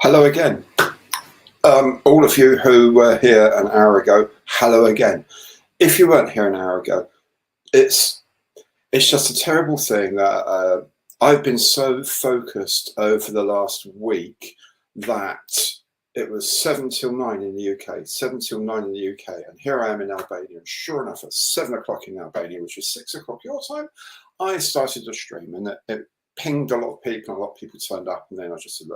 Hello again. All of you who were here an hour ago, hello again. If you weren't here an hour ago, it's just a terrible thing that I've been so focused over the last week that it was 7 till 9 in the UK, 7 till 9 in the UK, and here I am in Albania, and sure enough, at 7 o'clock in Albania, which was 6 o'clock your time, I started a stream, and it pinged a lot of people, and a lot of people turned up, and then I just said,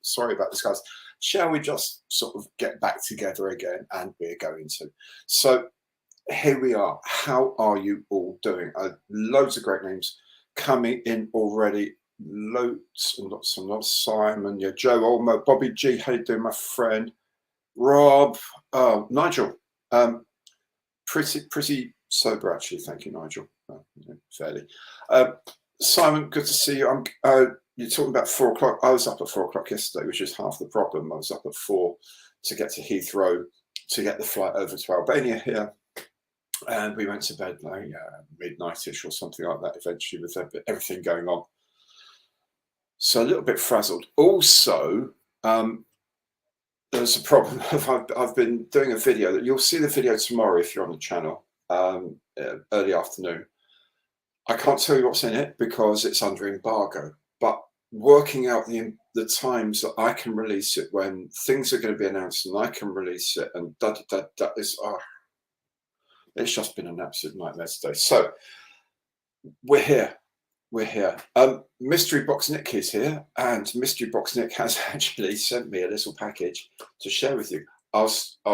sorry about this, guys. Shall we just sort of get back together again? And we're going to. So here we are. How are you all doing? Loads of great names coming in already. Loads and lots and lots. Simon, yeah, Joe Olmo, Bobby G, how you doing, my friend? Rob, Nigel, pretty sober actually. Thank you, Nigel. Fairly. Simon, good to see you. You're talking about 4 o'clock. I was up at 4 o'clock yesterday, which is half the problem. I was up at 4 to get to Heathrow to get the flight over to Albania here. And we went to bed like midnight-ish or something like that eventually with everything going on. So a little bit frazzled. Also, there's a problem of I've been doing a video that you'll see the video tomorrow if you're on the channel, early afternoon. I can't tell you what's in it because it's under embargo, but working out the times that I can release it when things are going to be announced and I can release it and it's just been an absolute nightmare today. So we're here. Mystery Box Nick is here, and Mystery Box Nick has actually sent me a little package to share with you. I'll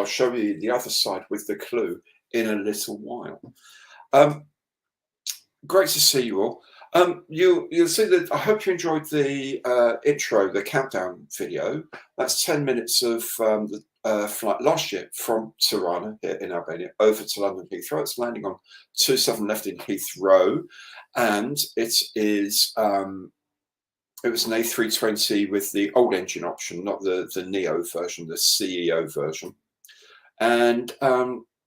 show you the other side with the clue in a little while. Great to see you all. You'll see that I hope you enjoyed the intro, the countdown video. That's 10 minutes of the flight last year from Tirana here in Albania over to London Heathrow. It's landing on 27 left in Heathrow, and it was an A320 with the old engine option, not the Neo version, the CEO version, and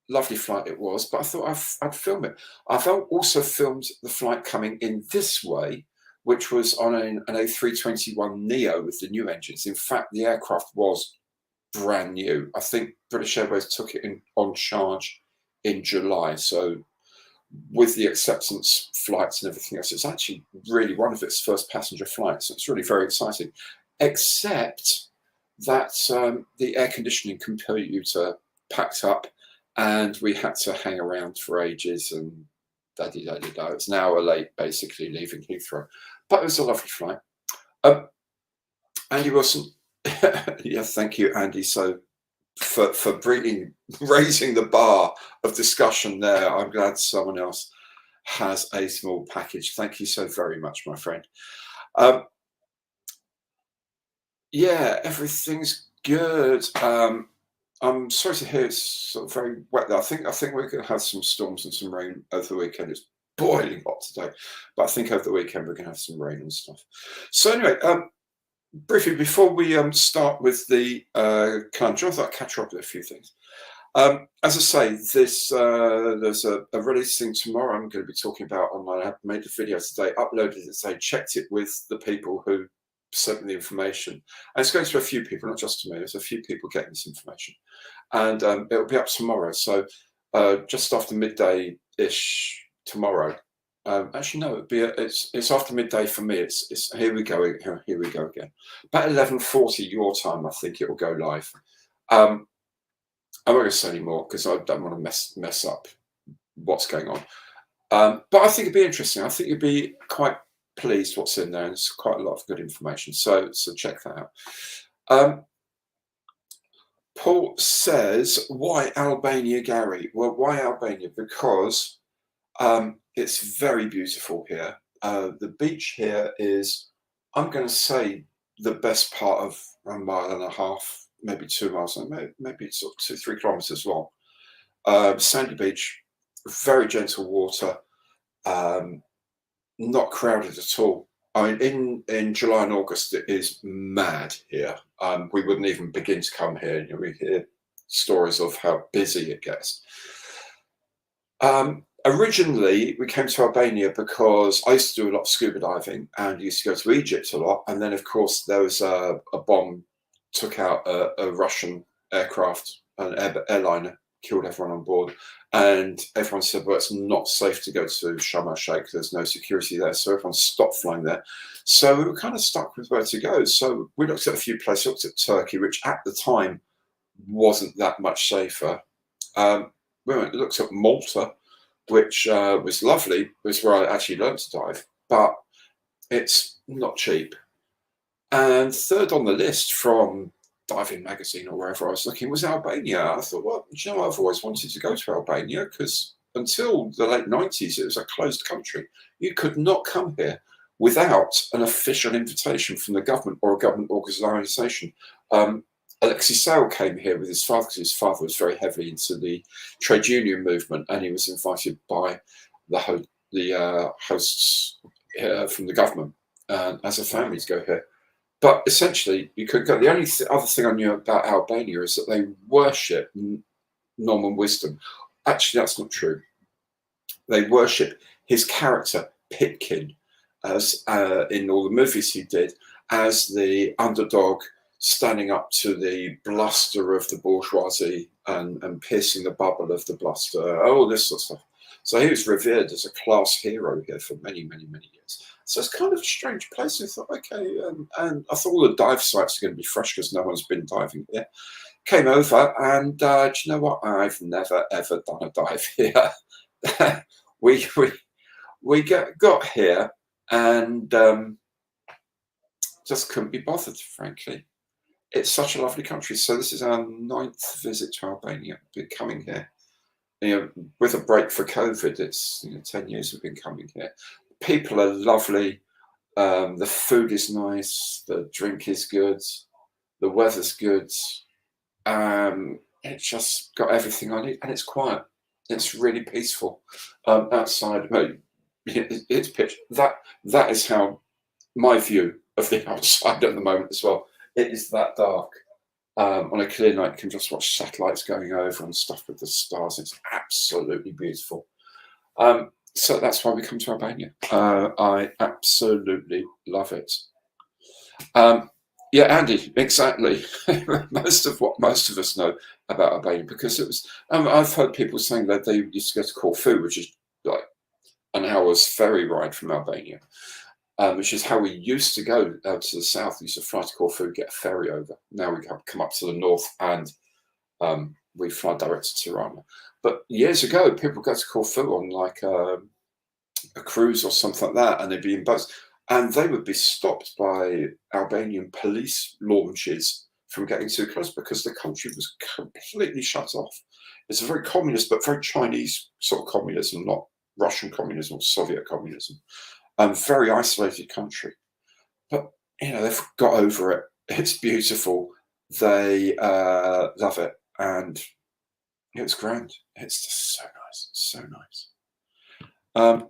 lovely flight it was, but I thought I'd film it. I've also filmed the flight coming in this way, which was on an A321 Neo with the new engines. In fact, the aircraft was brand new. I think British Airways took it on charge in July. So with the acceptance flights and everything else, it's actually really one of its first passenger flights. So it's really very exciting, except that the air conditioning computer packed up, and we had to hang around for ages and da-di-da-di-da. It's an hour late, basically, leaving Heathrow. But it was a lovely flight. Andy Wilson, yeah, thank you, Andy. So for raising the bar of discussion there, I'm glad someone else has a small package. Thank you so very much, my friend. Yeah, everything's good. I'm sorry to hear it's sort of very wet. I think we're going to have some storms and some rain over the weekend. It's boiling hot today, but I think over the weekend we're going to have some rain and stuff. So anyway, briefly before we start with the conundrum, I thought I'd catch up with a few things. As I say, there's a release thing tomorrow I'm going to be talking about online. I made the video today, uploaded it today, checked it with the people who sent me the information, and it's going to a few people, not just to me. There's a few people getting this information, and it'll be up tomorrow. So just after midday-ish tomorrow. Actually, no, it's after midday for me. It's here we go again. About 11:40 your time, I think it will go live. I'm not going to say any more because I don't want to mess up what's going on. But I think it'd be interesting. I think you'd be quite pleased what's in there, and it's quite a lot of good information. So check that out. Paul says, why Albania, Gary? Well, why Albania? Because it's very beautiful here. The beach here is, I'm going to say, the best part of 1.5 miles, maybe 2 miles, maybe it's sort of 2-3 kilometers long. Sandy beach, very gentle water, not crowded at all. I mean, in July and August, it is mad here. We wouldn't even begin to come here. We hear stories of how busy it gets. Originally, we came to Albania because I used to do a lot of scuba diving and used to go to Egypt a lot. And then, of course, there was a bomb took out a Russian aircraft, an airliner, killed everyone on board. And everyone said, well, it's not safe to go to Sharm el Sheikh. There's no security there. So everyone stopped flying there. So we were kind of stuck with where to go. So we looked at a few places, looked at Turkey, which at the time wasn't that much safer. We looked at Malta, which was lovely. It was where I actually learned to dive, but it's not cheap. And third on the list from Diving Magazine or wherever I was looking was Albania. I thought, well, you know, I've always wanted to go to Albania because until the late 90s, it was a closed country. You could not come here without an official invitation from the government or a government organisation. Alexei Sayle came here with his father because his father was very heavily into the trade union movement, and he was invited by the hosts from the government as a family to go here. But essentially, you could go. The only other thing I knew about Albania is that they worship Norman Wisdom. Actually, that's not true. They worship his character, Pitkin, as in all the movies he did, as the underdog standing up to the bluster of the bourgeoisie and piercing the bubble of the bluster, all this sort of stuff. So he was revered as a class hero here for many, many, many years. So it's kind of a strange place. I thought, okay, and I thought all the dive sites are going to be fresh because no one's been diving here. Came over, and do you know what? I've never ever done a dive here. we got here and just couldn't be bothered, frankly. It's such a lovely country. So this is our 9th visit to Albania. We've been coming here, you know, with a break for COVID. It's 10 years we've been coming here. People are lovely. The food is nice. The drink is good. The weather's good. It's just got everything I need, and it's quiet. It's really peaceful outside. It's pitch. That is how my view of the outside at the moment as well. It is that dark. On a clear night, you can just watch satellites going over and stuff with the stars. It's absolutely beautiful. So that's why we come to Albania. I absolutely love it. Yeah, Andy, exactly. Most of what most of us know about Albania, because it was. I've heard people saying that they used to go to Corfu, which is like an hour's ferry ride from Albania. Which is how we used to go to the south. We used to fly to Corfu, get a ferry over. Now we come up to the north and we fly direct to Tirana. But years ago, people go to Corfu on like a cruise or something like that, and they'd be in boats, and they would be stopped by Albanian police launches from getting too close because the country was completely shut off. It's a very communist, but very Chinese sort of communism, not Russian communism or Soviet communism. Very isolated country, but they've got over it. It's beautiful. They love it, and it's grand. It's just so nice, so nice.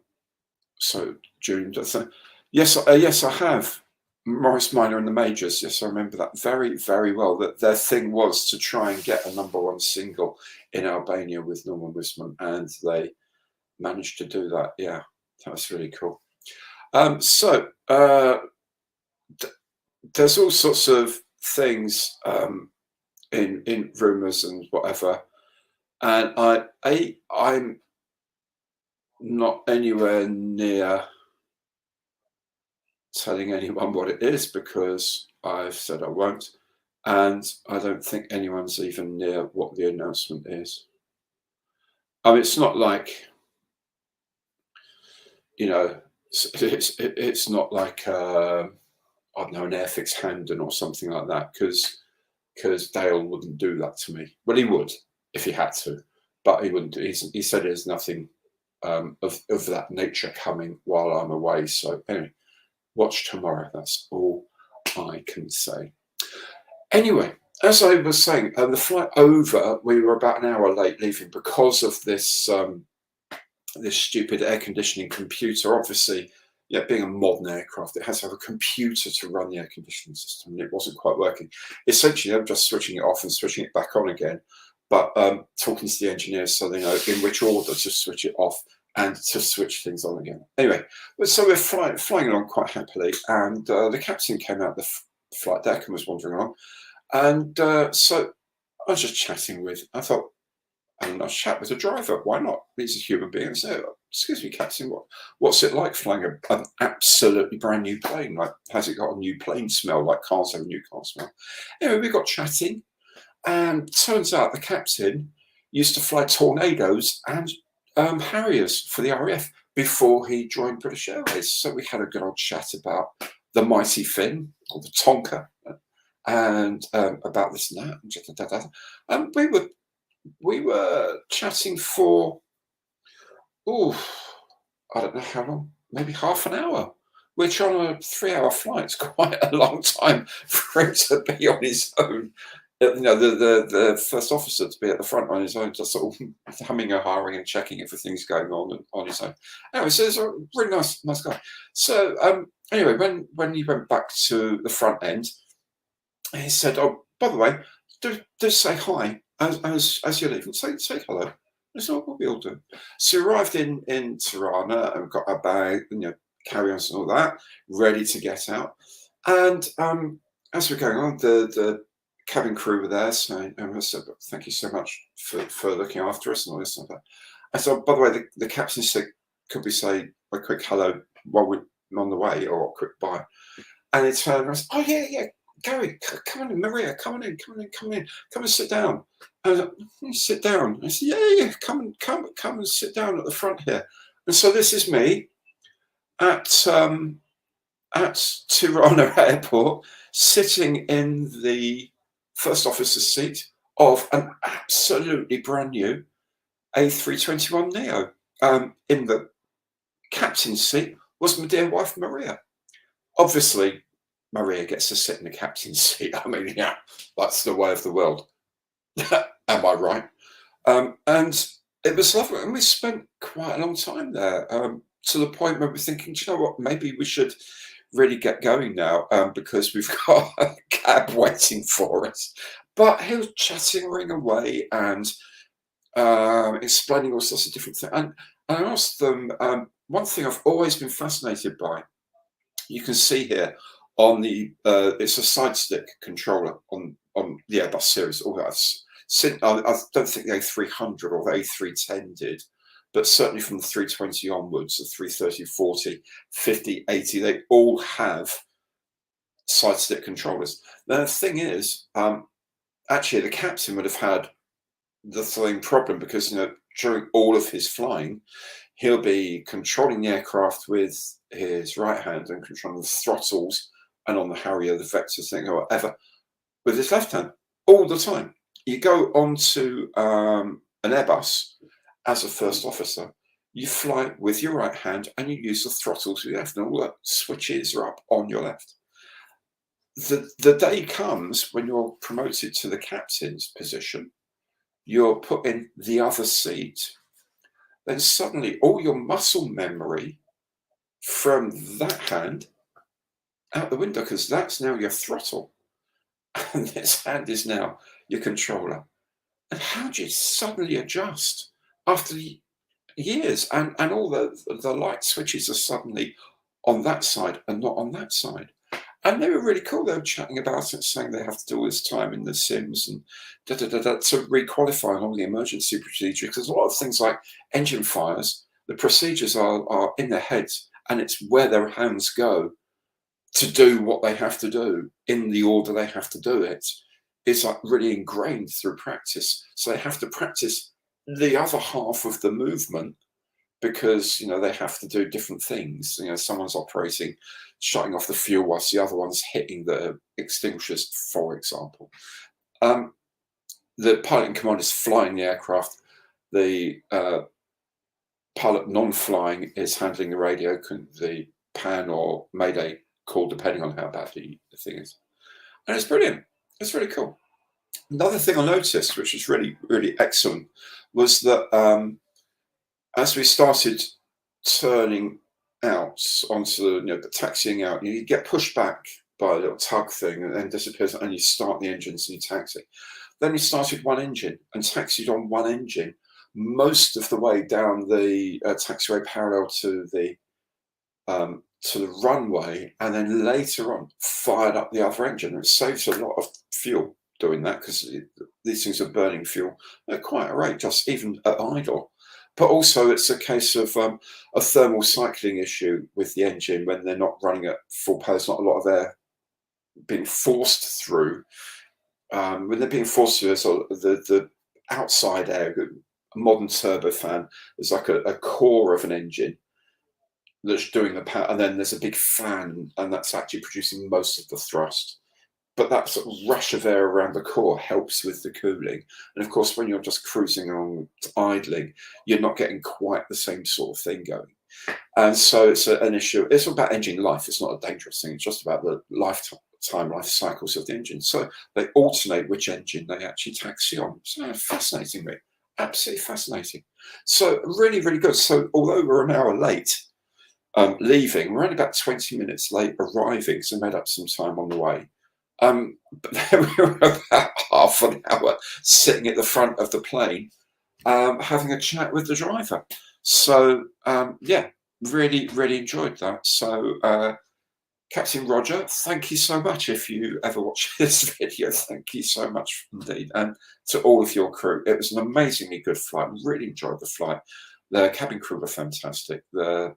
So June, yes, I have Morris Minor and the Majors. Yes, I remember that very, very well. That their thing was to try and get a #1 single in Albania with Norman Wisdom, and they managed to do that. Yeah, that was really cool. There's all sorts of things in rumors and whatever, and I'm not anywhere near telling anyone what it is because I've said I won't, and I don't think anyone's even near what the announcement is. I mean, it's not like it's not like I don't know, an Airfix Hamden or something like that, because Dale wouldn't do that to me. Well, he would if he had to, but he wouldn't. He said there's nothing of that nature coming while I'm away. So anyway, watch tomorrow. That's all I can say. Anyway, as I was saying, the flight over, we were about an hour late leaving because of this. This stupid air conditioning computer. Obviously, being a modern aircraft, it has to have a computer to run the air conditioning system, and it wasn't quite working. Essentially, I'm just switching it off and switching it back on again, but talking to the engineers so they know in which order to switch it off and to switch things on again. Anyway, so we're flying along quite happily, and the captain came out the flight deck and was wandering along, And so I was just chatting with, I thought, and I chat with the driver. Why not? He's a human being. So, excuse me, Captain, what's it like flying an absolutely brand new plane? Like, has it got a new plane smell, like cars have a new car smell? Anyway, we got chatting, and turns out the captain used to fly Tornadoes and Harriers for the RAF before he joined British Airways. So we had a good old chat about the mighty Finn, or the Tonka, and about this and that. And we were chatting for, oh, I don't know how long, maybe half an hour, which on a 3-hour flight is quite a long time for him to be on his own. The first officer to be at the front on his own, just sort of humming and hawing and checking everything's going on his own. Anyway, so he's a really nice guy. So anyway, when he went back to the front end, he said, "Oh, by the way, do say hi as you're leaving. Say hello." I said, "Oh, what we all do." So we arrived in Tirana and got our bag, carry-ons and all that, ready to get out. And as we're going on, the cabin crew were there saying, I said, "Thank you so much for looking after us," and all this and that. I said, "Oh, by the way, the captain said, could we say a quick hello while we're on the way, or a quick bye?" And he turned and said, "Oh, yeah. Gary, come on in, Maria, come on in, come and sit down." I was like, "Sit down." I said, "Yeah, come and sit down at the front here." And so this is me at Tirana Airport, sitting in the first officer's seat of an absolutely brand new A321neo. In the captain's seat was my dear wife Maria. Obviously, Maria gets to sit in the captain's seat. I mean, yeah, that's the way of the world. Am I right? And it was lovely. And we spent quite a long time there, to the point where we're thinking, do you know what, maybe we should really get going now, because we've got a cab waiting for us. But he was chattering away and explaining all sorts of different things. And I asked them, one thing I've always been fascinated by, you can see here on the it's a side stick controller on the Airbus series. I don't think the A300 or the A310 did, but certainly from the 320 onwards, the 330, 40, 50, 80, they all have side stick controllers. Now the thing is, actually the captain would have had the same problem, because during all of his flying, he'll be controlling the aircraft with his right hand and controlling the throttles, and on the Harrier, the vector thing or whatever, with his left hand all the time. You go onto an Airbus as a first officer, you fly with your right hand and you use the throttles with your left, and all the switches are up on your left. The day comes when you're promoted to the captain's position, you're put in the other seat, then suddenly all your muscle memory from that hand out the window, because that's now your throttle, and this hand is now your controller. And how do you suddenly adjust after years? And all the light switches are suddenly on that side and not on that side. And they were really cool. They were chatting about it, saying they have to do all this time in the sims and to requalify on all the emergency procedures. Because a lot of things like engine fires, the procedures are in their heads, and it's where their hands go to do what they have to do in the order they have to do it is like really ingrained through practice. So they have to practice the other half of the movement, because they have to do different things. Someone's operating, shutting off the fuel whilst the other one's hitting the extinguishers, for example. The pilot in command is flying the aircraft. The pilot non-flying is handling the radio, the PAN or Mayday call, depending on how bad the thing is. And it's brilliant. It's really cool. Another thing I noticed, which was really, really excellent, was that as we started turning out onto the taxiing out, you get pushed back by a little tug thing and then disappears, and you start the engines and you taxi. Then you started one engine and taxied on one engine most of the way down the taxiway parallel to the runway, and then later on fired up the other engine. It saves a lot of fuel doing that because these things are burning fuel at quite a rate, just even at idle. But also, it's a case of a thermal cycling issue with the engine when they're not running at full power. There's not a lot of air being forced through. When they're being forced through, so the outside air, a modern turbofan, is like a core of an engine that's doing the power, and then there's a big fan, and that's actually producing most of the thrust. But that sort of rush of air around the core helps with the cooling. And of course, when you're just cruising along idling, you're not getting quite the same sort of thing going. And so it's an issue. It's about engine life. It's not a dangerous thing. It's just about the life cycles of the engine. So they alternate which engine they actually taxi on. So fascinating, me. Absolutely fascinating. So really, really good. So although we're an hour late leaving, we're only about 20 minutes late arriving. So made up some time on the way. But then we were about half an hour sitting at the front of the plane, having a chat with the driver. So yeah, really, really enjoyed that. So Captain Roger, thank you so much. If you ever watch this video, thank you so much indeed. And to all of your crew, it was an amazingly good flight. Really enjoyed the flight. The cabin crew were fantastic. The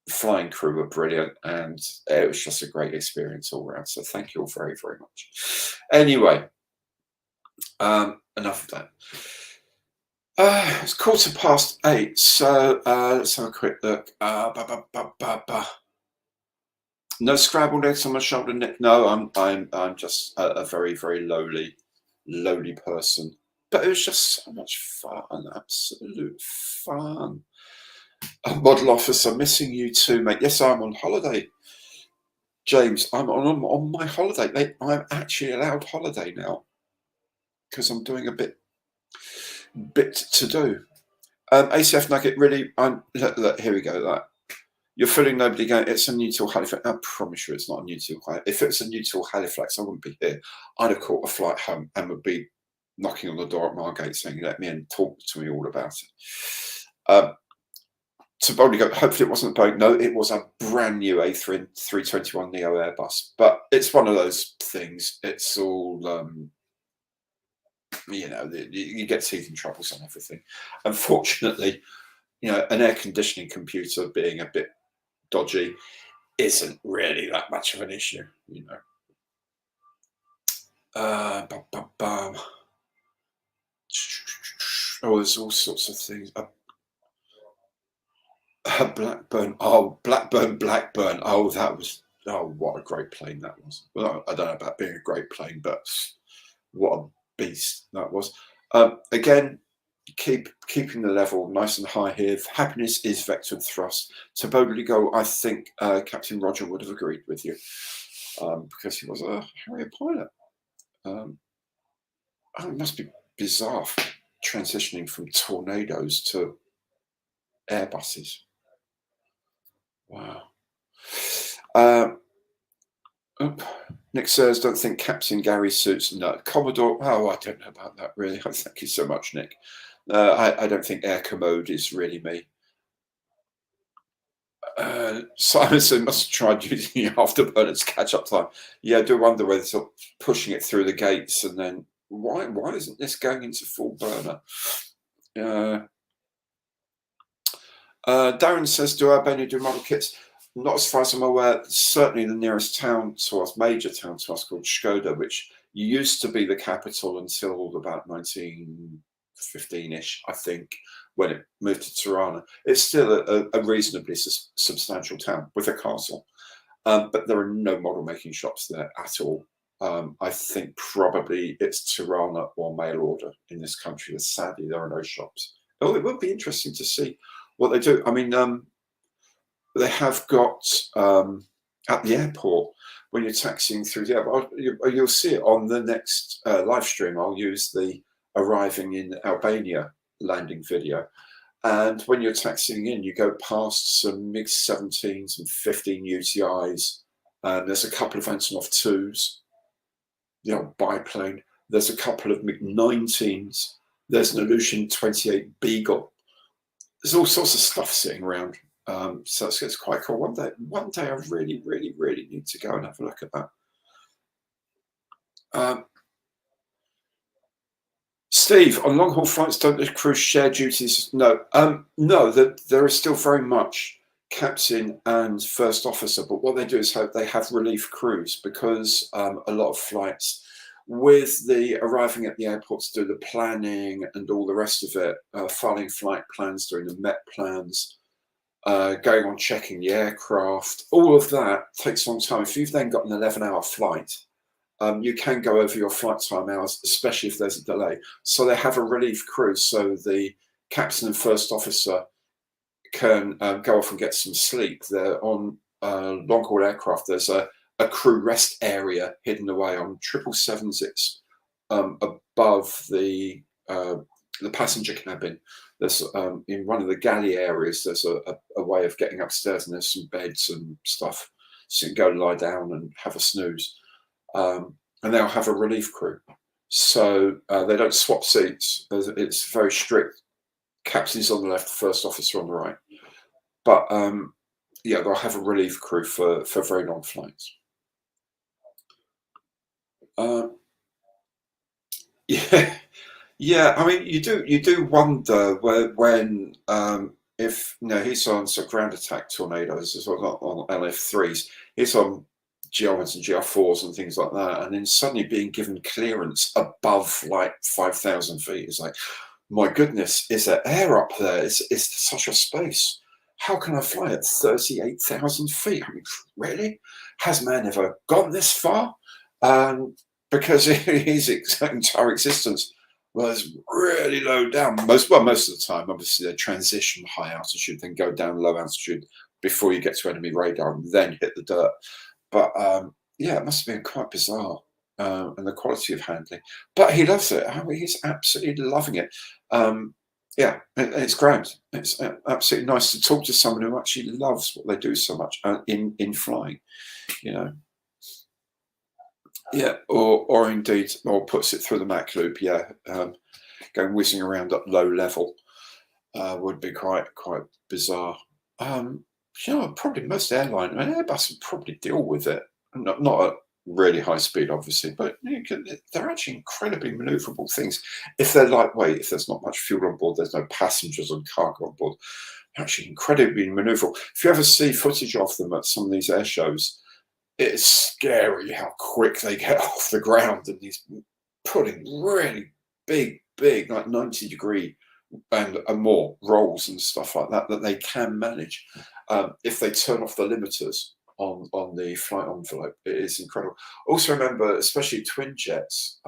flying crew were brilliant, and it was just a great experience all around. So thank you all very, very much. Anyway, enough of that. It's 8:15, so let's have a quick look. No scrambled eggs on my shoulder, Nick. No, I'm just a very, very lowly person. But it was just so much fun, absolute fun. Model officer, missing you too, mate. Yes, I'm on holiday, James. I'm on my holiday. I'm actually allowed holiday now because I'm doing a bit to do. ACF Nugget, really. Look, here we go. That you're fooling nobody. Going, it's a neutral Halifax. I promise you, it's not a neutral Halifax. If it's a neutral Halifax, I wouldn't be here. I'd have caught a flight home and would be knocking on the door at Margate saying, "Let me in, talk to me all about it." To boldly go, hopefully it wasn't a Boeing. No, it was a brand new A321 Neo Airbus. But it's one of those things. It's all, you get teething troubles on everything. Unfortunately, an air conditioning computer being a bit dodgy isn't really that much of an issue, Oh, there's all sorts of things. Blackburn. Oh, Blackburn. Oh, what a great plane that was. Well, I don't know about being a great plane, but what a beast that was. Again, keeping the level nice and high here. Happiness is vector and thrust. To boldly go, I think Captain Roger would have agreed with you because he was a Harrier pilot. It must be bizarre transitioning from Tornadoes to Airbuses. Wow. Nick says, don't think Captain Gary suits. No, Commodore. Oh, I don't know about that really. Thank you so much, Nick. I don't think air commode is really me. Simonson must have tried using afterburners to catch up time. Yeah, I do wonder whether sort of pushing it through the gates and then why isn't this going into full burner? Darren says, do Albania do model kits? Not as far as I'm aware. Certainly the nearest town to us, major town to us, called Skoda, which used to be the capital until about 1915-ish, I think, when it moved to Tirana. It's still a reasonably substantial town with a castle, but there are no model making shops there at all. I think probably it's Tirana or mail order in this country. Sadly, there are no shops. Oh, it would be interesting to see what they do. I mean, they have got at the airport when you're taxiing through the airport. You'll see it on the next live stream. I'll use the arriving in Albania landing video. And when you're taxiing in, you go past some MiG-17s and 15 UTIs. And there's a couple of Antonov 2s, biplane. There's a couple of MiG-19s. There's an Ilyushin 28 Beagle. There's all sorts of stuff sitting around. So it's quite cool. One day I really, really, really need to go and have a look at that. Steve, on long haul flights, don't the crew share duties? No, no. There is still very much captain and first officer, but what they do is they have relief crews because a lot of flights, with the arriving at the airport to do the planning and all the rest of it, filing flight plans, doing the Met plans, going on checking the aircraft, all of that takes a long time. If you've then got an 11-hour flight, you can go over your flight time hours, especially if there's a delay. So they have a relief crew, so the captain and first officer can go off and get some sleep. They're on long-haul aircraft. There's a crew rest area hidden away on 777s. It's above the passenger cabin. There's in one of the galley areas. There's a way of getting upstairs, and there's some beds and stuff, so you can go lie down and have a snooze. And they'll have a relief crew, so they don't swap seats. It's very strict. Captain's on the left, first officer on the right. But yeah, they'll have a relief crew for very long flights. Yeah, yeah. I mean, you do wonder when if he's on ground attack tornadoes as well, on LF3s. He's on GR1s and GR4s and things like that, and then suddenly being given clearance above like 5,000 feet. It's like, my goodness, is there air up there? Is there such a space? How can I fly at 38,000 feet? I mean, really? Has man ever gone this far? Because his entire existence was really low down. Most of the time, obviously, they transition high altitude, then go down low altitude before you get to enemy radar, and then hit the dirt. But yeah, it must have been quite bizarre, and the quality of handling. But he loves it. I mean, he's absolutely loving it. Yeah, it's grand. It's absolutely nice to talk to someone who actually loves what they do so much in flying, Yeah, or indeed, or puts it through the Mach loop. Yeah, going whizzing around at low level would be quite bizarre. Probably most airline, Airbus would probably deal with it. Not at really high speed, obviously, but they're actually incredibly maneuverable things. If they're lightweight, if there's not much fuel on board, there's no passengers and cargo on board, they're actually incredibly maneuverable. If you ever see footage of them at some of these air shows, it's scary how quick they get off the ground, and these putting really big, like 90-degree and more rolls and stuff like that they can manage if they turn off the limiters on the flight envelope. It is incredible. Also remember, especially twin jets,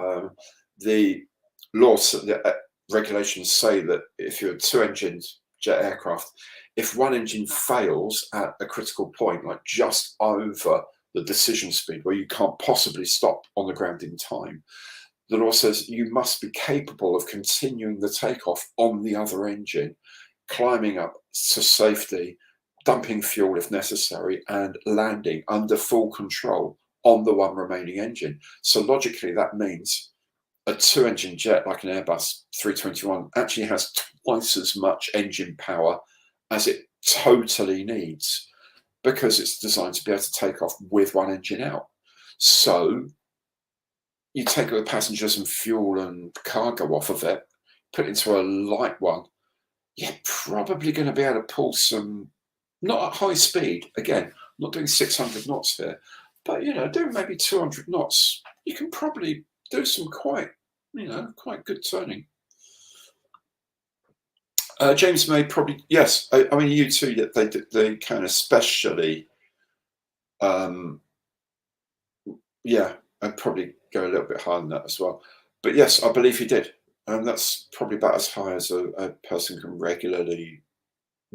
the laws, the regulations say that if you're a two-engined jet aircraft, if one engine fails at a critical point, like just over the decision speed where you can't possibly stop on the ground in time, the law says you must be capable of continuing the takeoff on the other engine, climbing up to safety, dumping fuel if necessary, and landing under full control on the one remaining engine. So logically, that means a two-engine jet like an Airbus 321 actually has twice as much engine power as it totally needs, because it's designed to be able to take off with one engine out. So you take the passengers and fuel and cargo off of it, put it into a light one, you're probably going to be able to pull some, not at high speed, again, not doing 600 knots here, but doing maybe 200 knots, you can probably do some quite good turning. James May probably, yes. I mean, you too. They can, especially, yeah, and probably go a little bit higher than that as well. But yes, I believe he did, and that's probably about as high as a person can regularly,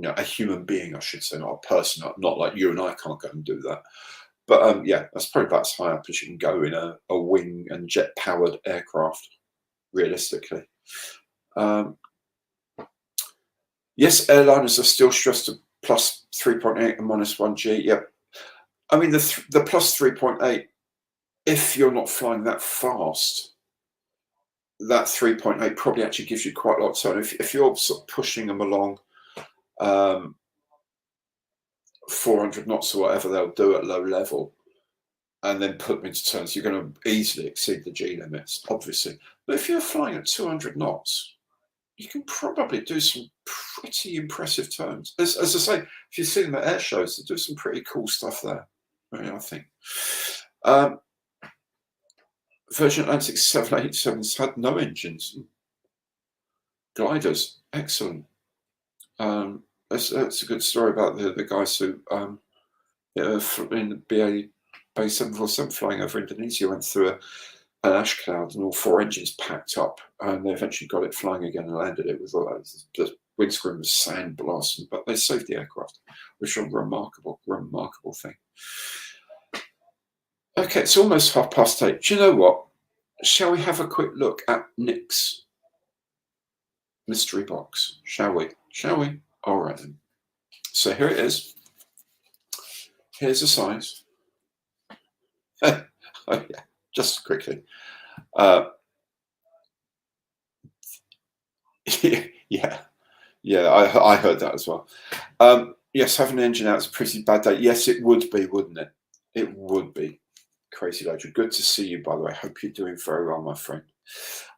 a human being, I should say, not a person, not like you and I can't go and do that. But yeah, that's probably about as high up as you can go in a wing and jet powered aircraft, realistically. Yes, airliners are still stressed to plus 3.8 and minus 1G. Yep. I mean, the plus 3.8, if you're not flying that fast, that 3.8 probably actually gives you quite a lot of turn. If you're sort of pushing them along 400 knots or whatever they'll do at low level, and then put them into turns, you're going to easily exceed the G limits, obviously. But if you're flying at 200 knots, you can probably do some pretty impressive turns. As I say, if you see them at air shows, they do some pretty cool stuff there, I think. Virgin Atlantic 787s had no engines. Gliders, excellent. That's a good story about the guys who in the BA 747 flying over Indonesia went through an ash cloud and all 4 engines packed up, and they eventually got it flying again and landed it with all the windscreen was sandblasted, but they saved the aircraft, which is a remarkable thing. Okay, it's almost 8:30. Do you know what? Shall we have a quick look at Nick's mystery box? Shall we? All right then. So here it is. Here's the size. Oh yeah, just quickly. Yeah, I heard that as well. Yes, having an engine out is a pretty bad day. Yes, it would be, wouldn't it? It would be. Crazy Ledger, good to see you, by the way. Hope you're doing very well, my friend.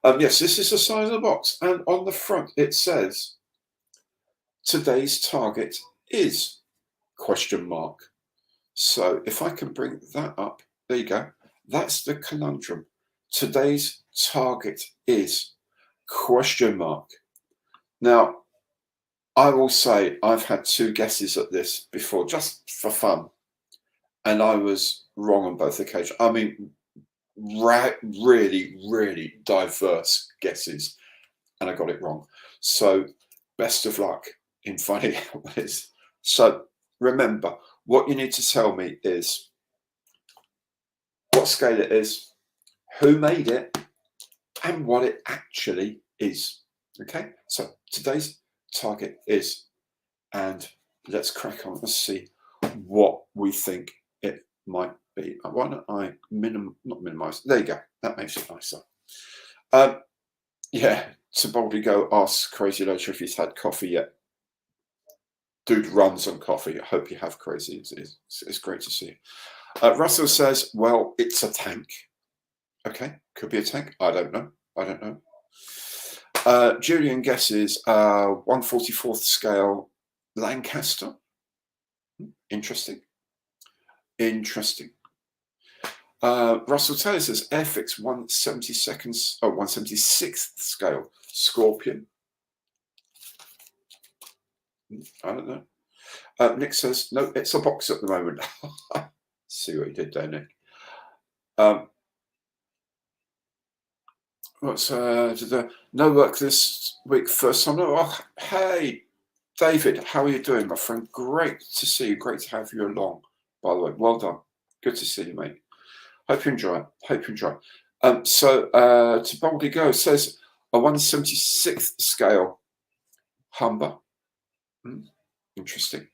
Yes, this is the size of the box, and on the front it says today's target is ? So if I can bring that up, there you go. That's the conundrum. Today's target is ? Now, I will say I've had 2 guesses at this before, just for fun, and I was wrong on both occasions. I mean, really diverse guesses, and I got it wrong. So best of luck in finding out what it is. So remember, what you need to tell me is what scale it is, who made it, and what it actually is. Okay, so today's target is, and let's crack on. Let's see what we think it might be. Why don't I not minimize? There you go. That makes it nicer. Yeah, to boldly go ask Crazy Loacher if he's had coffee yet. Dude runs on coffee. I hope you have, Crazy. It's great to see you. Russell says, well, it's a tank. Okay, could be a tank. I don't know. Julian guesses 1/44th scale Lancaster. Interesting. Russell Taylor says Airfix 176th scale Scorpion. I don't know. Nick says no, it's a box at the moment. See what he did there, Nick. What's no work this week? First time. Oh, hey, David, how are you doing, my friend? Great to see you. Great to have you along. By the way, well done. Good to see you, mate. Hope you enjoy it. So to boldly go says a 176th scale Humber. Interesting.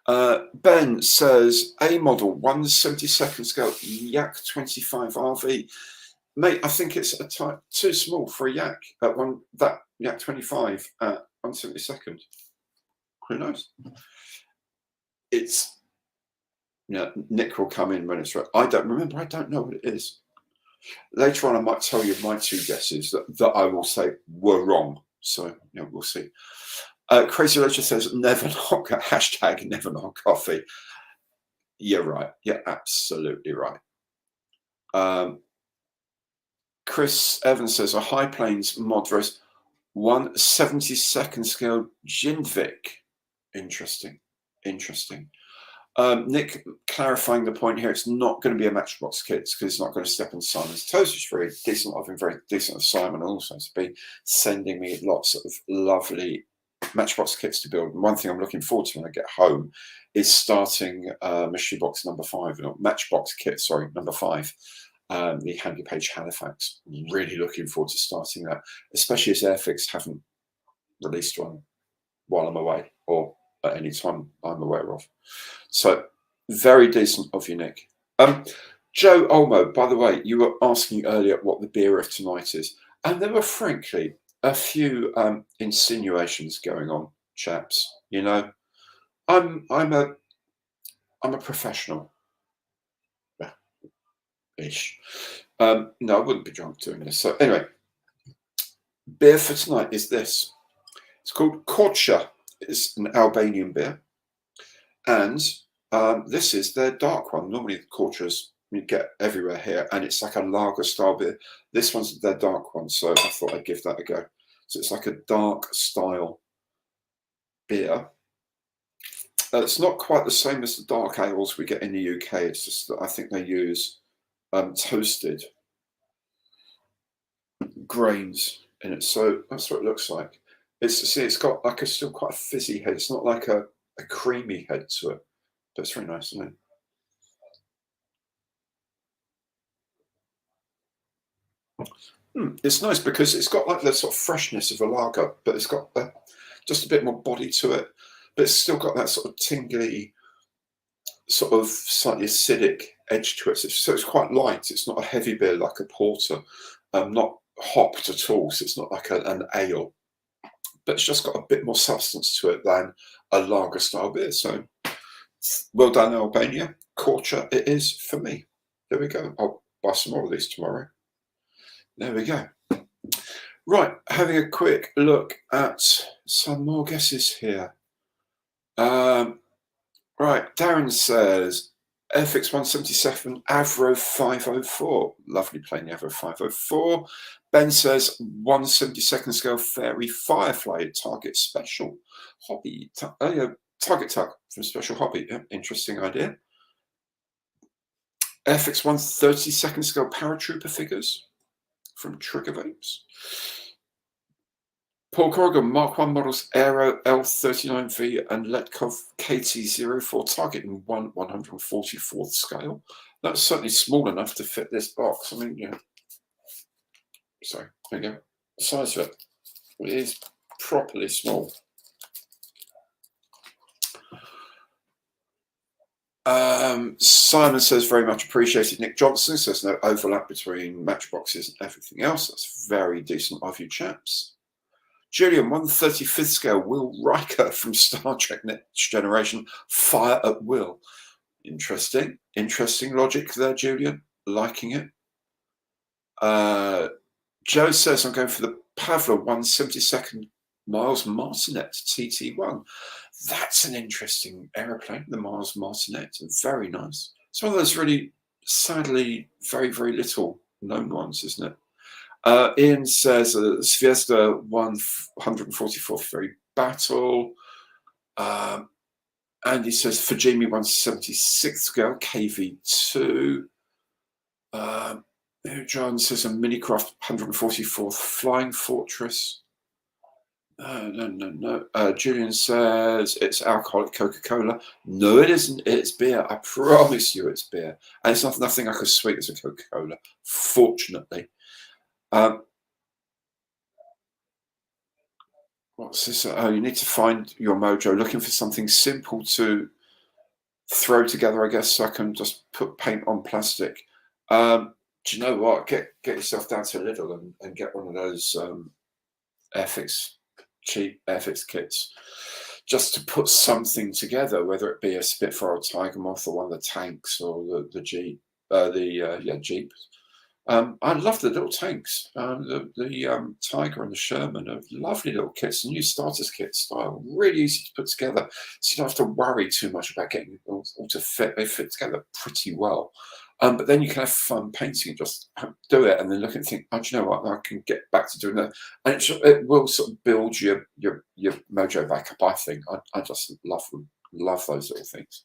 Ben says a model 172nd scale Yak 25 RV. Mate, I think it's a type too small for a Yak at that Yak 25 at 172nd. Who knows? It's Nick will come in when it's right. I don't know what it is. Later on, I might tell you my 2 guesses that I will say were wrong. So we'll see. Crazy Ledger says never knock. Hashtag never knock coffee. You're right. You're absolutely right. Chris Evans says a High Plains Modros 172nd scale Jindvik. Interesting. Nick clarifying the point here, it's not going to be a Matchbox kit because it's not going to step on Simon's toes, which is very decent. I've been very decent with Simon also to be sending me lots of lovely Matchbox kits to build. And one thing I'm looking forward to when I get home is starting Mystery Box number 5, or Matchbox kit, sorry, number 5. The Handy Page Halifax. Really looking forward to starting that, especially as Airfix haven't released one while I'm away or at any time I'm aware of. So very decent of you, Nick. Joe Olmo, by the way, you were asking earlier what the beer of tonight is, and there were frankly a few insinuations going on, chaps. I'm a professional. ish. No, I wouldn't be drunk doing this. So anyway, beer for tonight is this. It's called Korcha. It's an Albanian beer, and this is their dark one. Normally, the Korchas you get everywhere here, and it's like a lager style beer. This one's their dark one, so I thought I'd give that a go. So it's like a dark style beer. It's not quite the same as the dark ales we get in the UK. It's just that I think they use toasted grains in it. So that's what it looks like. It's got like still quite a fizzy head. It's not like a creamy head to it, but it's very nice, isn't it? It's nice because it's got like the sort of freshness of a lager, but it's got just a bit more body to it. But it's still got that sort of tingly, sort of slightly acidic edge to it. So it's quite light. It's not a heavy beer like a porter, not hopped at all. So it's not like an ale, but it's just got a bit more substance to it than a lager style beer. So well done, Albania. Korcha it is for me. There we go. I'll buy some more of these tomorrow. There we go. Right, having a quick look at some more guesses here. Right, Darren says FX 177 Avro 504. Lovely playing the Avro 504. Ben says 172nd scale Fairy Firefly Target Special Hobby. Target Tug from Special Hobby. Yeah, interesting idea. FX 132nd scale Paratrooper figures from Trigger Vapes. Paul Corrigan, Mark 1 models Aero L39V and Letkov KT04 targeting 1/144th scale. That's certainly small enough to fit this box. I mean, yeah. So there you go. The size of it is properly small. Simon says very much appreciated. Nick Johnson says no overlap between matchboxes and everything else. That's very decent of you chaps. Julian, 135th scale Will Riker from Star Trek Next Generation, fire at will. Interesting logic there, Julian. Liking it. Joe says I'm going for the Pavla 172nd Miles Martinet TT1. That's an interesting aeroplane, the Miles Martinet. Very nice. It's one of those really, sadly, very, very little known ones, isn't it? Ian says Zvezda 144th Ferry Battle. Andy says Fujimi 176th scale KV2. John says a Minicraft 144th Flying Fortress. No. Julian says it's alcoholic Coca-Cola. No, it isn't. It's beer. I promise you it's beer. And it's nothing like as sweet as a Coca-Cola, fortunately. What's this? Oh, you need to find your mojo. Looking for something simple to throw together, I guess, so I can just put paint on plastic. Do you know what? Get yourself down to Lidl and get one of those cheap Airfix kits, just to put something together, whether it be a Spitfire or Tiger Moth or one of the tanks or the Jeep, Jeep. I love the little tanks. The Tiger and the Sherman are lovely little kits, new starters kit style, really easy to put together. So you don't have to worry too much about getting all to fit. They fit together pretty well. But then you can have fun painting and just do it, and then look and think, oh, do you know what? I can get back to doing that, and it will sort of build your mojo back up. I think I just love those little things.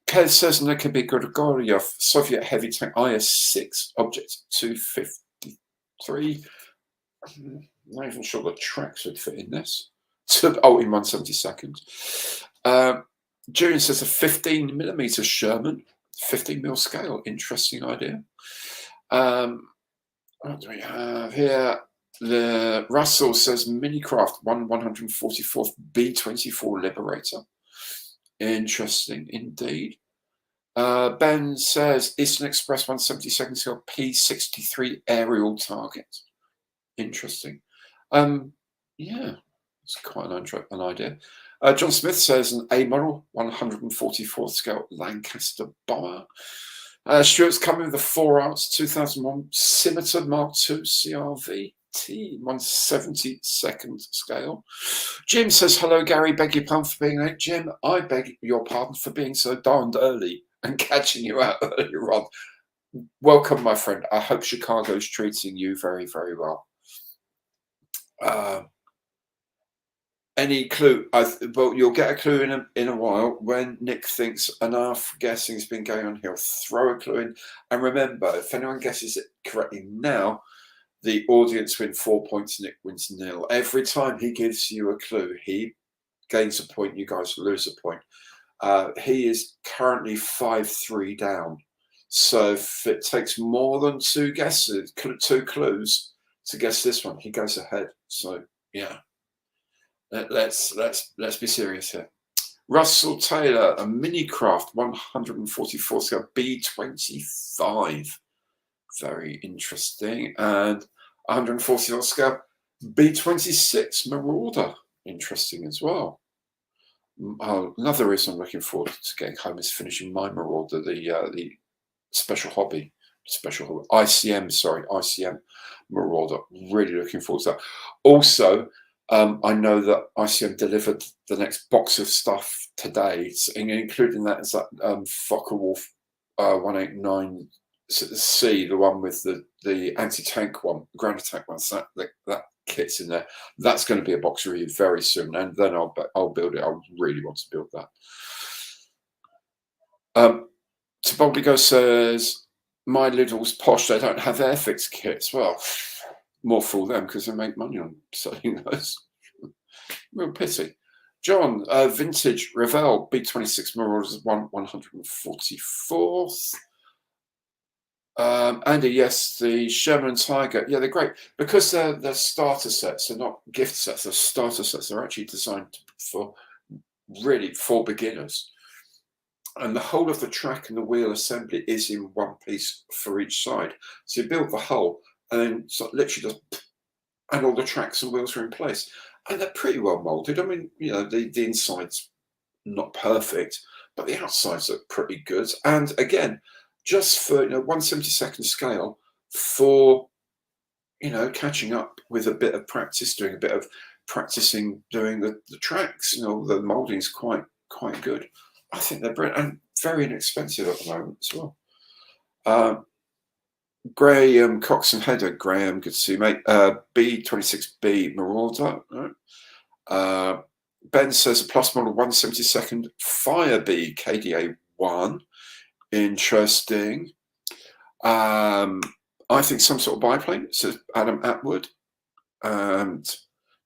Kez says there can be Grigoryev Soviet heavy tank IS-6 object 253. I'm not even sure the tracks would fit in this. In 172nd. Julian says a 15mm Sherman, 15mm scale. Interesting idea. What do we have here? The Russell says Minicraft 144th B-24 Liberator. Interesting indeed. Ben says Eastern Express 172nd scale P-63 aerial target. Interesting. Yeah, it's quite an idea. John Smith says an A model 144th scale Lancaster bomber. Stuart's coming with the 4 Arts 2001 Scimitar Mark II CRVT 1/72nd scale. Jim says, hello, Gary. Beg your pardon for being late. Jim, I beg your pardon for being so darned early and catching you out earlier on. Welcome, my friend. I hope Chicago's treating you very, very well. Any clue? Well, you'll get a clue in a while. When Nick thinks enough guessing's been going on, he'll throw a clue in. And remember, if anyone guesses it correctly now, the audience win 4 points, Nick wins 0. Every time he gives you a clue, he gains a point, you guys lose a point. He is currently 5-3 down. So if it takes more than 2 guesses, 2 clues to guess this one, he goes ahead. So yeah. Let's be serious here. Russell Taylor, a mini craft 144 scale B25. Very interesting. And 144 scale B26 Marauder. Interesting as well. Another reason I'm looking forward to getting home is finishing my Marauder, the special hobby. ICM Marauder. Really looking forward to that. Also, I know that ICM delivered the next box of stuff today, including that is that Focke-Wulf 189C, the one with the anti-tank one, ground attack one. So that kit's in there. That's going to be a box review very soon, and then I'll build it. I really want to build that. Toboldigo says, my Lidl's posh, they don't have Airfix kits. Well, more fool them because they make money on selling those. Real pity. John, vintage Revell B26 Marauders 144th. Andy, yes, the Sherman Tiger. Yeah, they're great because they're starter sets. They're not gift sets. They're starter sets. They're actually designed for beginners. And the whole of the track and the wheel assembly is in one piece for each side. So you build the whole and then literally just, and all the tracks and wheels are in place. And they're pretty well molded. I mean, you know, the inside's not perfect, but the outsides are pretty good. And again, just for 1/72nd scale, for catching up with a bit of practice, doing a bit of practicing doing the tracks, the molding is quite good. I think they're brilliant and very inexpensive at the moment as well. Graham Coxon Header, Graham, good to see you, mate. B26B Marauder. Right. Ben says a plus model 1/72nd Firebee KDA 1. Interesting. I think some sort of biplane, says Adam Atwood. And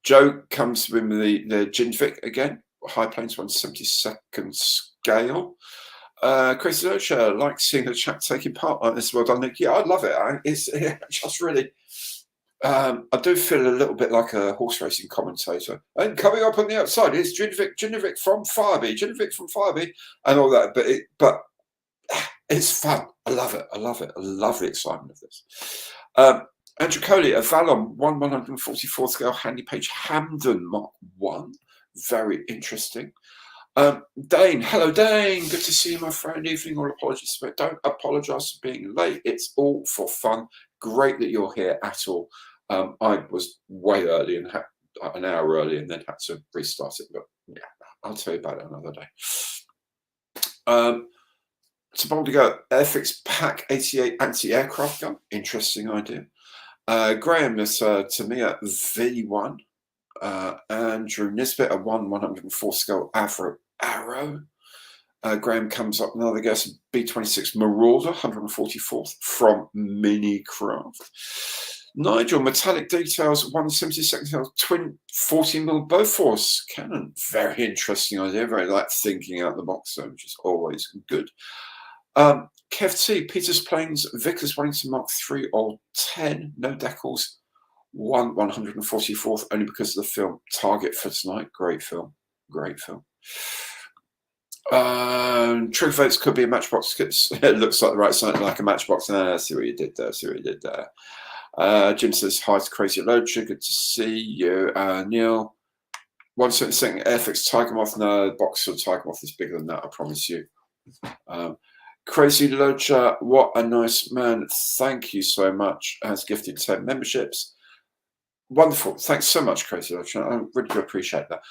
Joe comes with the Jinvik again, high planes 1/72nd scale. Chris Locher, like seeing the chat taking part like this. Well done, Nick. Yeah, I love it. It's just really. I do feel a little bit like a horse racing commentator. And coming up on the outside is Jinvik from Firebee, and all that. But it's fun. I love it. I love the excitement of this. Andrew Coley, a Valon 1/144 scale handy page Hamden Mark 1. Very interesting. Dane, hello Dane, good to see you, my friend. Evening, all apologies, but don't apologise for being late. It's all for fun. Great that you're here at all. I was way early and had an hour early and then had to restart it, but yeah, I'll tell you about it another day. To go, Airfix Pack 88 anti-aircraft gun. Interesting idea. Graham is to me at V1. Andrew Nisbet, a 1/104 scale Arrow. Graham comes up another guess, B26 Marauder, 144th from Minicraft. Nigel, metallic details, 1/72nd twin 40mm Bofors cannon. Very interesting idea. Very like thinking out the box, though, which is always good. Kev T, Peters Plains, Vickers Wellington Mark 3 or 10, no decals. 1/144th, only because of the film Target for Tonight. Great film. True votes could be a matchbox. It looks like the right side, like a matchbox. I see what you did there. Jim says hi to Crazy Loacher. Good to see you. Neil, 1/72nd Airfix Tiger Moth. No, the box of Tiger Moth is bigger than that, I promise you. Crazy Lodger, what a nice man. Thank you so much. Has gifted 10 memberships. Wonderful. Thanks so much, Crazy Lodger. I really do appreciate that.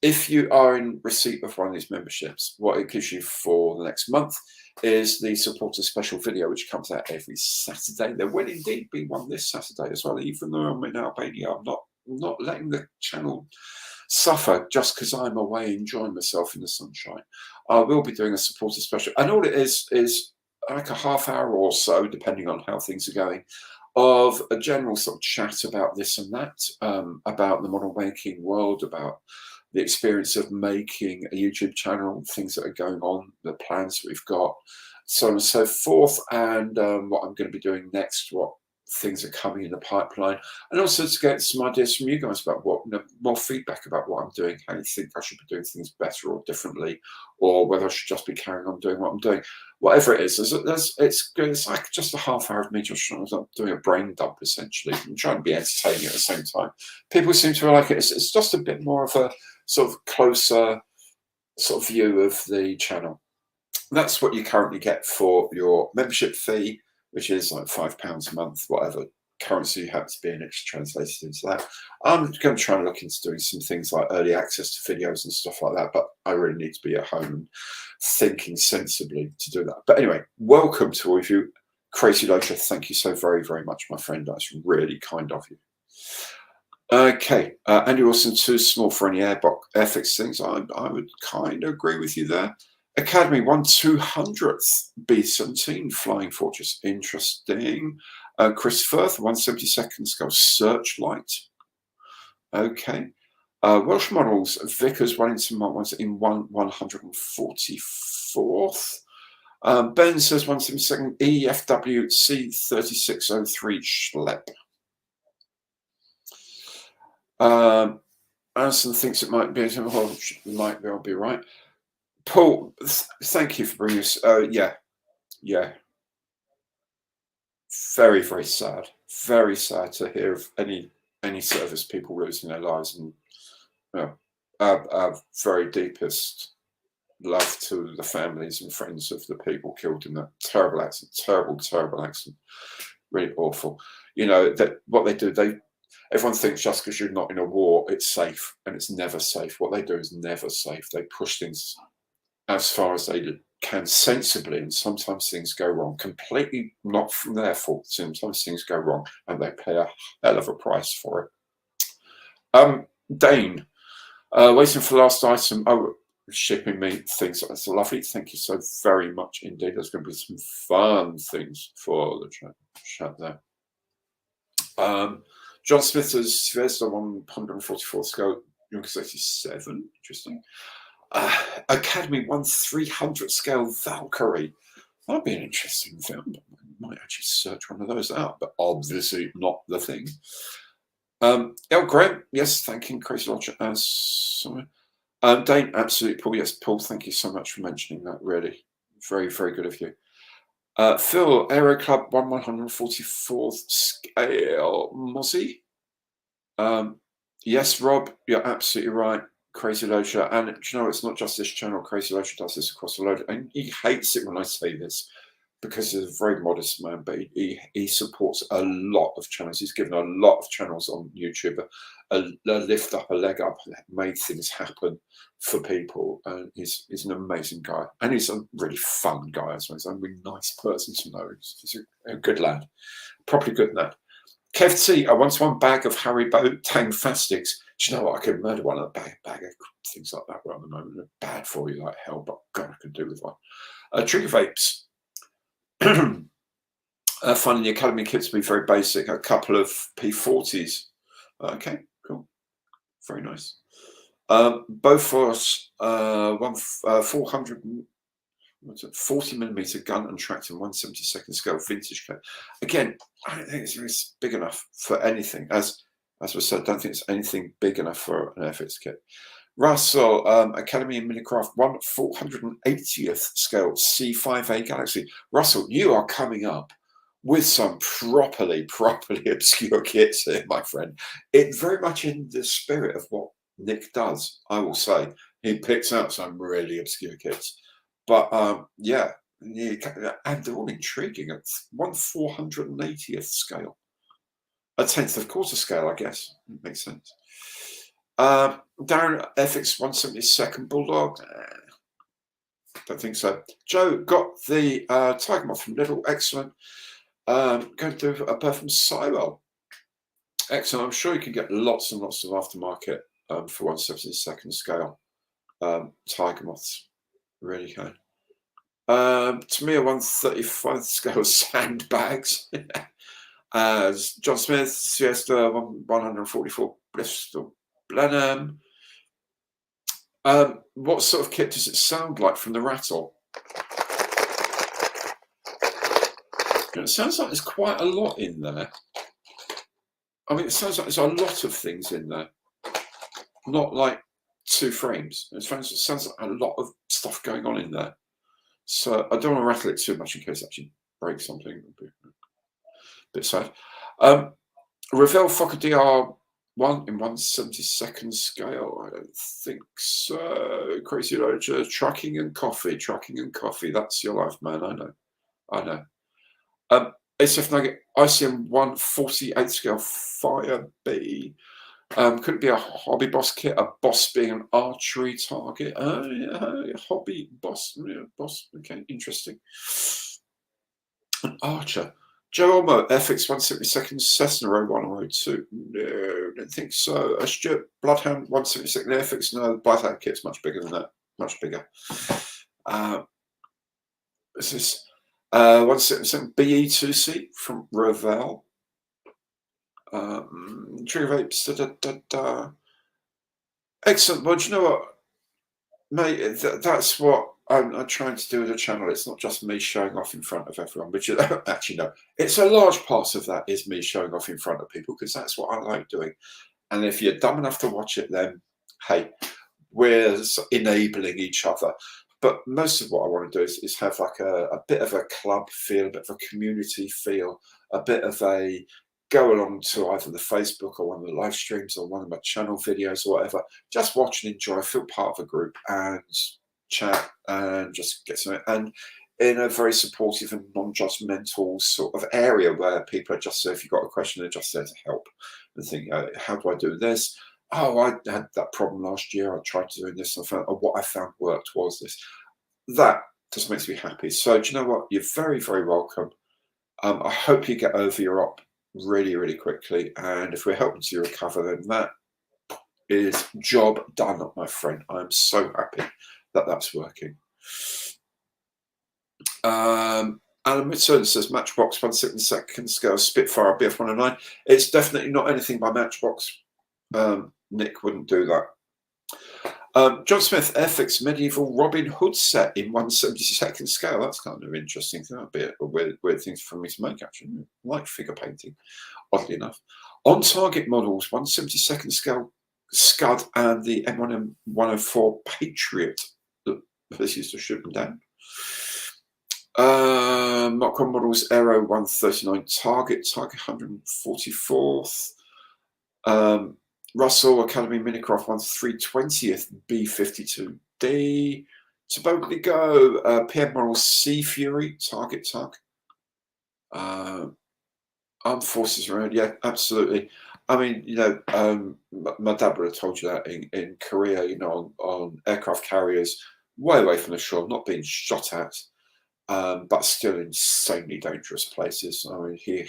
If you are in receipt of one of these memberships, what it gives you for the next month is the supporter special video, which comes out every Saturday. There will indeed be one this Saturday as well, even though I'm in Albania. I'm not letting the channel suffer just because I'm away enjoying myself in the sunshine. I will be doing a supporter special, and all it is like a half hour or so, depending on how things are going, of a general sort of chat about this and that, about the model making world, about the experience of making a YouTube channel, things that are going on, the plans that we've got, so on and so forth, and what I'm going to be doing next, what things are coming in the pipeline, and also to get some ideas from you guys about what, more feedback about what I'm doing, how you think I should be doing things better or differently, or whether I should just be carrying on doing what I'm doing. Whatever it is, it's good. It's like just a half hour of me just doing a brain dump, essentially, and trying to be entertaining at the same time. People seem to like it. It's just a bit more of a sort of closer sort of view of the channel. That's what you currently get for your membership fee, which is like £5 a month, whatever currency you happen to be in, it's translated into that. I'm going to try and look into doing some things like early access to videos and stuff like that, but I really need to be at home and thinking sensibly to do that. But anyway, welcome to all of you. Crazy Loacher, thank you so very, very much, my friend. That's really kind of you. Okay, Andy Wilson, too small for any airfix things. I would kind of agree with you there. Academy 1/200th B-17 Flying Fortress, interesting. Chris Firth 1/72 scale Searchlight. Okay. Welsh models Vickers Wellington Mark ones in 144th. Ben says 1/72 EFW C3603 Schlepp. Alison thinks it might be. Well, might be right. Paul, thank you for bringing us. Yeah. Very, very sad. Very sad to hear of any service people losing their lives, and our very deepest love to the families and friends of the people killed in that terrible accident. Terrible accident. Really awful. You know that what they do. Everyone thinks just because you're not in a war, it's safe, and it's never safe. What they do is never safe. They push things as far as they can sensibly, and sometimes things go wrong, completely not from their fault. Sometimes things go wrong, and they pay a hell of a price for it. Dane, waiting for the last item. Oh, shipping me things. That's lovely. Thank you so very much indeed. There's going to be some fun things for the chat there. John Smith has Svezda 144th scale, Junkers 87. Interesting. Academy 1/300 scale Valkyrie. That'd be an interesting film. I might actually search one of those out, but obviously not the thing. El Graham, yes, thanking Crazy Lodger as Dane, absolutely, Paul. Yes, Paul, thank you so much for mentioning that. Really, very, very good of you. Phil, Aero Club 1/144th scale Mozzie. Yes, Rob, you're absolutely right. Crazy Lodger, and you know, it's not just this channel. Crazy Lodger does this across a load, and he hates it when I say this because he's a very modest man, but he supports a lot of channels. He's given a lot of channels on YouTube a lift up, a leg up, made things happen for people, and he's an amazing guy, and he's a really fun guy as well. He's a really nice person to know. He's a good lad, properly good lad. Kev T, I once one bag of Haribo Tang Fastics. Do you know what? I could murder one of the bag of things like that right at the moment. They're bad for you like hell, but God, I could do with one. Trigger vapes. Finding the Academy kits to be very basic. A couple of P40s. Okay, cool. Very nice. Bofors 40mm gun and tractor 1/72 scale vintage clip. Again, I don't think it's big enough for anything. As I said, I don't think it's anything big enough for an FX kit. Russell, Academy and Minicraft 1/480th scale C5A Galaxy. Russell, you are coming up with some properly obscure kits here, my friend. It's very much in the spirit of what Nick does, I will say. He picks out some really obscure kits. But yeah, Yeah, and they're all intriguing. It's 1/480th scale. A tenth of quarter scale, I guess. Makes sense. Darren, FX 172nd Bulldog. Don't think so. Joe got the Tiger Moth from Little. Excellent. Going to do a pair from Cyril. Excellent. I'm sure you can get lots and lots of aftermarket for 172nd scale Tiger Moths. Really can. To me, a 135th scale sandbags. As John Smith, Siesta 144 Bristol Blenheim. What sort of kit does it sound like from the rattle? It sounds like there's quite a lot in there. I mean, it sounds like there's a lot of things in there, not like 2 frames. It sounds like a lot of stuff going on in there. So I don't want to rattle it too much in case it actually breaks something. It would be a bit sad. Ravel Fokker DR1 in 1/72nd scale. I don't think so. Crazy Roger, trucking and coffee. That's your life, man. I know. ACF Nugget ICM 1/48th scale Fire B. Could it be a hobby boss kit? A boss being an archery target? Yeah, hobby boss. Yeah, boss. Okay, interesting. An archer. Joe Olmo, FX 172nd Cessna 102. No, don't think so. A Stuart Bloodhound 172nd FX. No, the Bloodhound kit's much bigger than that. Much bigger. This is 172nd BE2C from Ravel. Trigger Vapes. Excellent. Well, do you know what, mate? That's what I'm trying to do with the channel. It's not just me showing off in front of everyone, but actually, no. It's a large part of that is me showing off in front of people because that's what I like doing. And if you're dumb enough to watch it, then hey, we're enabling each other. But most of what I want to do is have like a bit of a club feel, a bit of a community feel, a bit of a go along to either the Facebook or one of the live streams or one of my channel videos or whatever. Just watch and enjoy, feel part of a group and chat and just get some, and in a very supportive and non-judgmental sort of area where people are just, if you've got a question, they're just there to help and think, how do I do this? Oh, I had that problem last year. I tried to do this. And what I found worked was this. That just makes me happy. So do you know what? You're very, very welcome. I hope you get over your op really, really quickly. And if we're helping you recover, then that is job done, my friend. I'm so happy that that's working. Alan Mitchell says Matchbox 1/72nd scale Spitfire BF 109. It's definitely not anything by Matchbox. Nick wouldn't do that. John Smith FX medieval Robin Hood set in 1/72nd scale. That's kind of interesting. That'd be a weird thing for me to make, actually. I like figure painting, oddly enough. On target models, 1/72nd scale Scud and the M1 M104 Patriot. This used to shoot them down. Mocron models Aero 139 target 144th. Russell Academy Minicraft 1/320th B52D. To boldly go, PM model Sea Fury target tug. Armed Forces around, yeah, absolutely. I mean, you know, my dad would have told you that in Korea, you know, on aircraft carriers, way away from the shore, not being shot at, but still insanely dangerous places. I mean, he,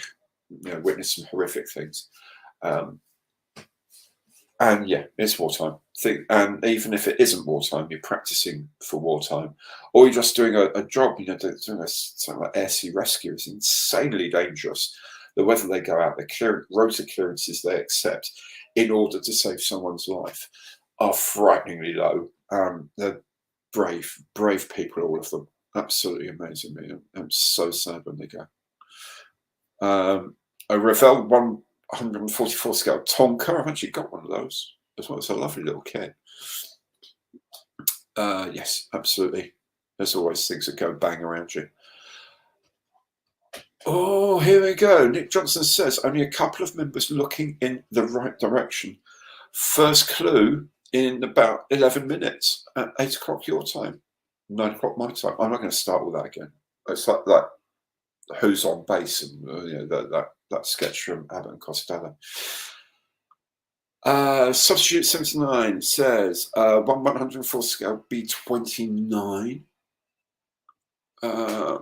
you know, witnessed some horrific things. And yeah, it's wartime. And even if it isn't wartime, you're practicing for wartime, or you're just doing a job. You know, doing something like air sea rescue is insanely dangerous. The weather they go out, the rota clearances they accept in order to save someone's life are frighteningly low. They're brave people, all of them. Absolutely amazing. Me, I'm so sad when they go. A Ravel 144 scale Tonka. I've actually got one of those as well. It's a lovely little kit. Yes, absolutely. There's always things that go bang around you. Oh, here we go. Nick Johnson says only a couple of members looking in the right direction. First clue in about 11 minutes at 8 o'clock your time. 9 o'clock my time. I'm not going to start all that again. It's like Who's on Base and that sketch from Abbott and Costello. Substitute 79 says 1/104 scale B29. I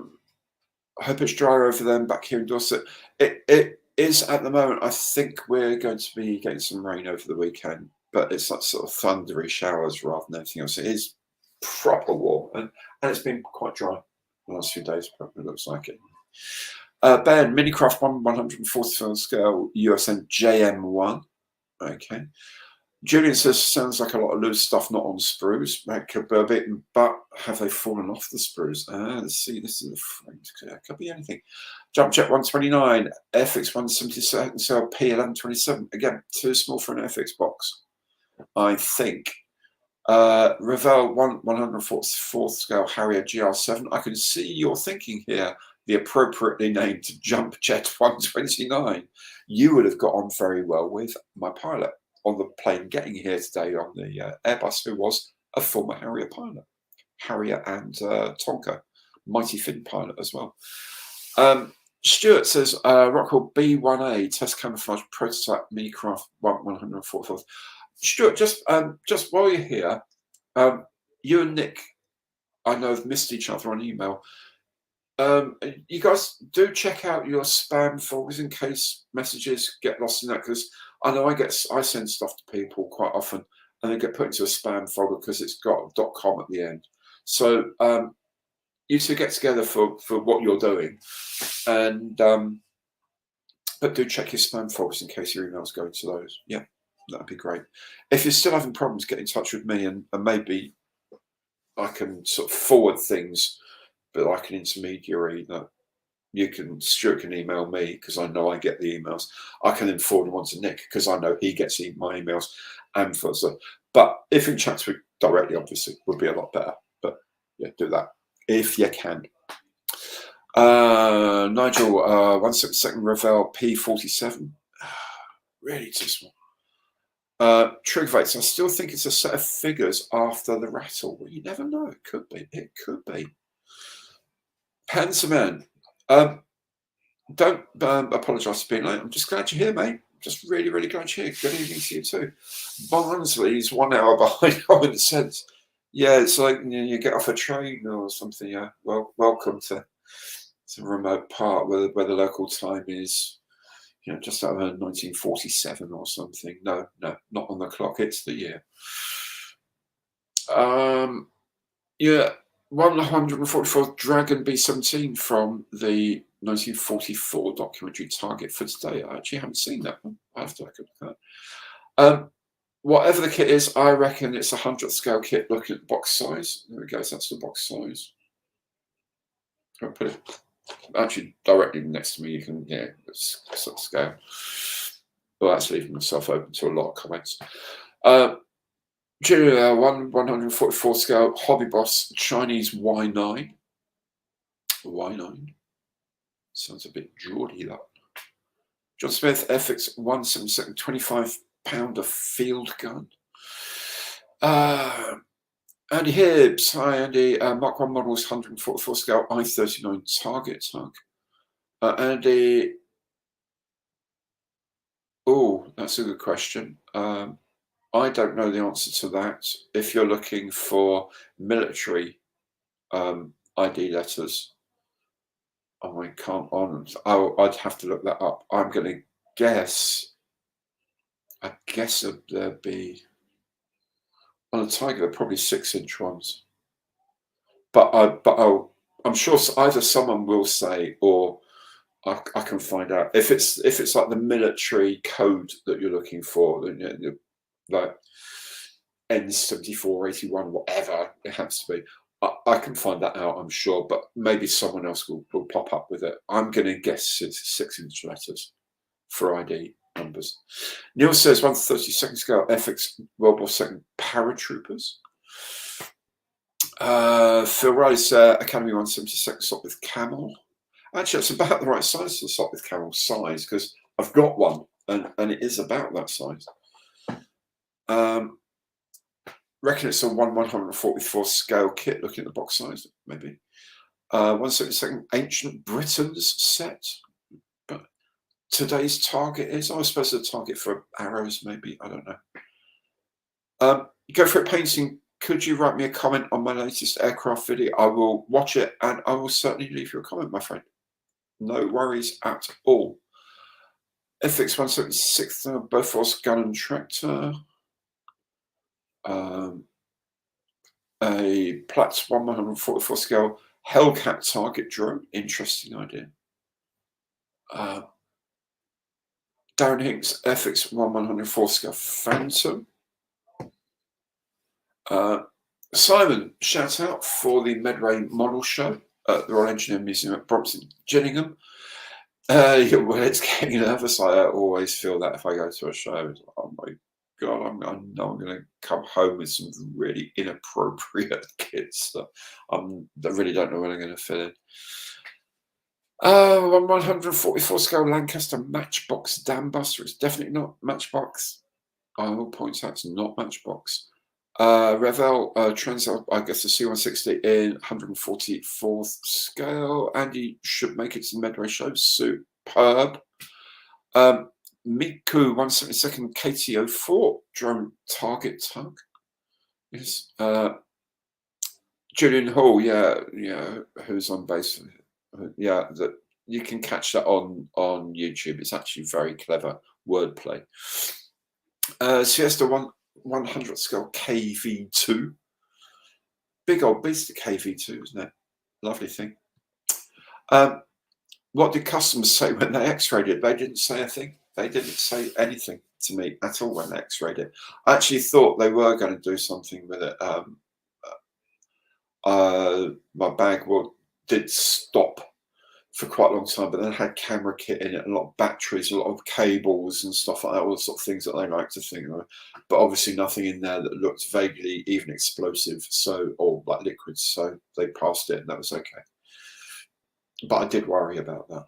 hope it's drier over them back here in Dorset. It is at the moment. I think we're going to be getting some rain over the weekend, but it's like sort of thundery showers rather than anything else. It is proper warm, and it's been quite dry the last few days. Probably looks like it. Ben, Minicraft 1/140 scale USN JM1. Okay. Julian says, sounds like a lot of loose stuff not on sprues. That could be a bit, but have they fallen off the sprues? Let's see, this is the front. Could be anything. Jump Jet 129, Airfix 177, so P1127. Again, too small for an Airfix box, I think. Revell 144th scale Harrier GR7. I can see you're thinking here, the appropriately named Jump Jet 129. You would have got on very well with my pilot on the plane getting here today on the Airbus, who was a former Harrier pilot. Harrier and Tonka, mighty Finn pilot as well. Stuart says, Rockwell B1A test camouflage prototype Minicraft 144th. Stuart, just while you're here, you and Nick, I know, have missed each other on email. You guys do check out your spam folders in case messages get lost in that, because I know I send stuff to people quite often and they get put into a spam folder because it's got .com at the end. So you two get together for what you're doing, and but do check your spam folders in case your emails go into those. Yeah, that'd be great. If you're still having problems, get in touch with me, and maybe I can sort of forward things, but like an intermediary that Stuart can email me because I know I get the emails. I can then forward them on to Nick because I know he gets my emails, and further. But if you chat to me directly, obviously, would be a lot better. But yeah, do that if you can. Nigel, 1/2 Revell P47. Really too small. Trigvates, I still think it's a set of figures after the rattle. Well, you never know. It could be. It could be. Panzerman, don't apologise for being late. I'm just glad you're here, mate. Just really, really glad you're here. Good evening to you too. Barnsley's 1 hour behind common sense. Yeah, it's like you get off a train or something. Yeah, well, welcome to some remote part where the local time is, just over 1947 or something. No, not on the clock. It's the year. Yeah. 144th Dragon B17 from the 1944 documentary Target for today. I actually haven't seen that one. I have to look at that. Whatever the kit is, I reckon it's a 100th scale kit. Looking at the box size. There it goes. That's the box size. I'll put it actually directly next to me. You can, it's sort of scale. Well, that's leaving myself open to a lot of comments. Julia 144 scale Hobby Boss Chinese Y9. Y9 sounds a bit Geordie, that. John Smith FX 177 25-pounder field gun. Andy Hibbs, hi Andy. Mark 1 models 144 scale I-39 target tug. Andy, oh, that's a good question. I don't know the answer to that. If you're looking for military ID letters, I can't honestly. I'd have to look that up. I'm going to guess. I guess there'd be on a Tiger, they're probably 6-inch ones. But I'm sure either someone will say, or I can find out if it's like the military code that you're looking for. Then like N7481, whatever it has to be. I can find that out, I'm sure, but maybe someone else will pop up with it. I'm going to guess it's 6-inch letters for ID numbers. Neil says 132nd scale FX World War II paratroopers. Phil Rice, Academy 172nd stop with camel. Actually, it's about the right size for the stop with camel size, because I've got one and it is about that size. reckon it's a 1/144 scale kit, looking at the box size, maybe. 1/72 ancient Britons set. But today's target is, I suppose, the target for arrows, maybe. I don't know. Go for it, painting. Could you write me a comment on my latest aircraft video? I will watch it and I will certainly leave you a comment, my friend. No worries at all. FX 176 Bofors gun and tractor. A Platts 1/144 scale Hellcat target drone. Interesting idea. Darren Hinks FX 1/104 scale Phantom. Simon, shout out for the Medway model show at the Royal Engineer Museum at Brompton, Gillingham. Yeah, well, it's getting nervous. I always feel that if I go to a show. Oh my God, I know I'm going to come home with some really inappropriate kids that I really don't know when I'm going to fit in. 1/144 scale Lancaster Matchbox Dam Buster. It's definitely not Matchbox. I will point out it's not Matchbox. Revell Transel, I guess the C160 in 144th scale. Andy should make it to the Medway show. Superb. Miku 172nd KTO4 drone target tug. Yes. Julian Hall, yeah, who's on base. Yeah, that you can catch that on YouTube. It's actually very clever wordplay. Siesta 100 scale KV2. Big old beast of KV2, isn't it? Lovely thing. What did customers say when they x-rayed it? They didn't say a thing. They didn't say anything to me at all when they x-rayed it. I actually thought they were going to do something with it. My bag did stop for quite a long time, but then it had camera kit in it, a lot of batteries, a lot of cables and stuff like that, all the sort of things that they like to think of. But obviously nothing in there that looked vaguely even explosive, or like liquids, so they passed it and that was okay. But I did worry about that.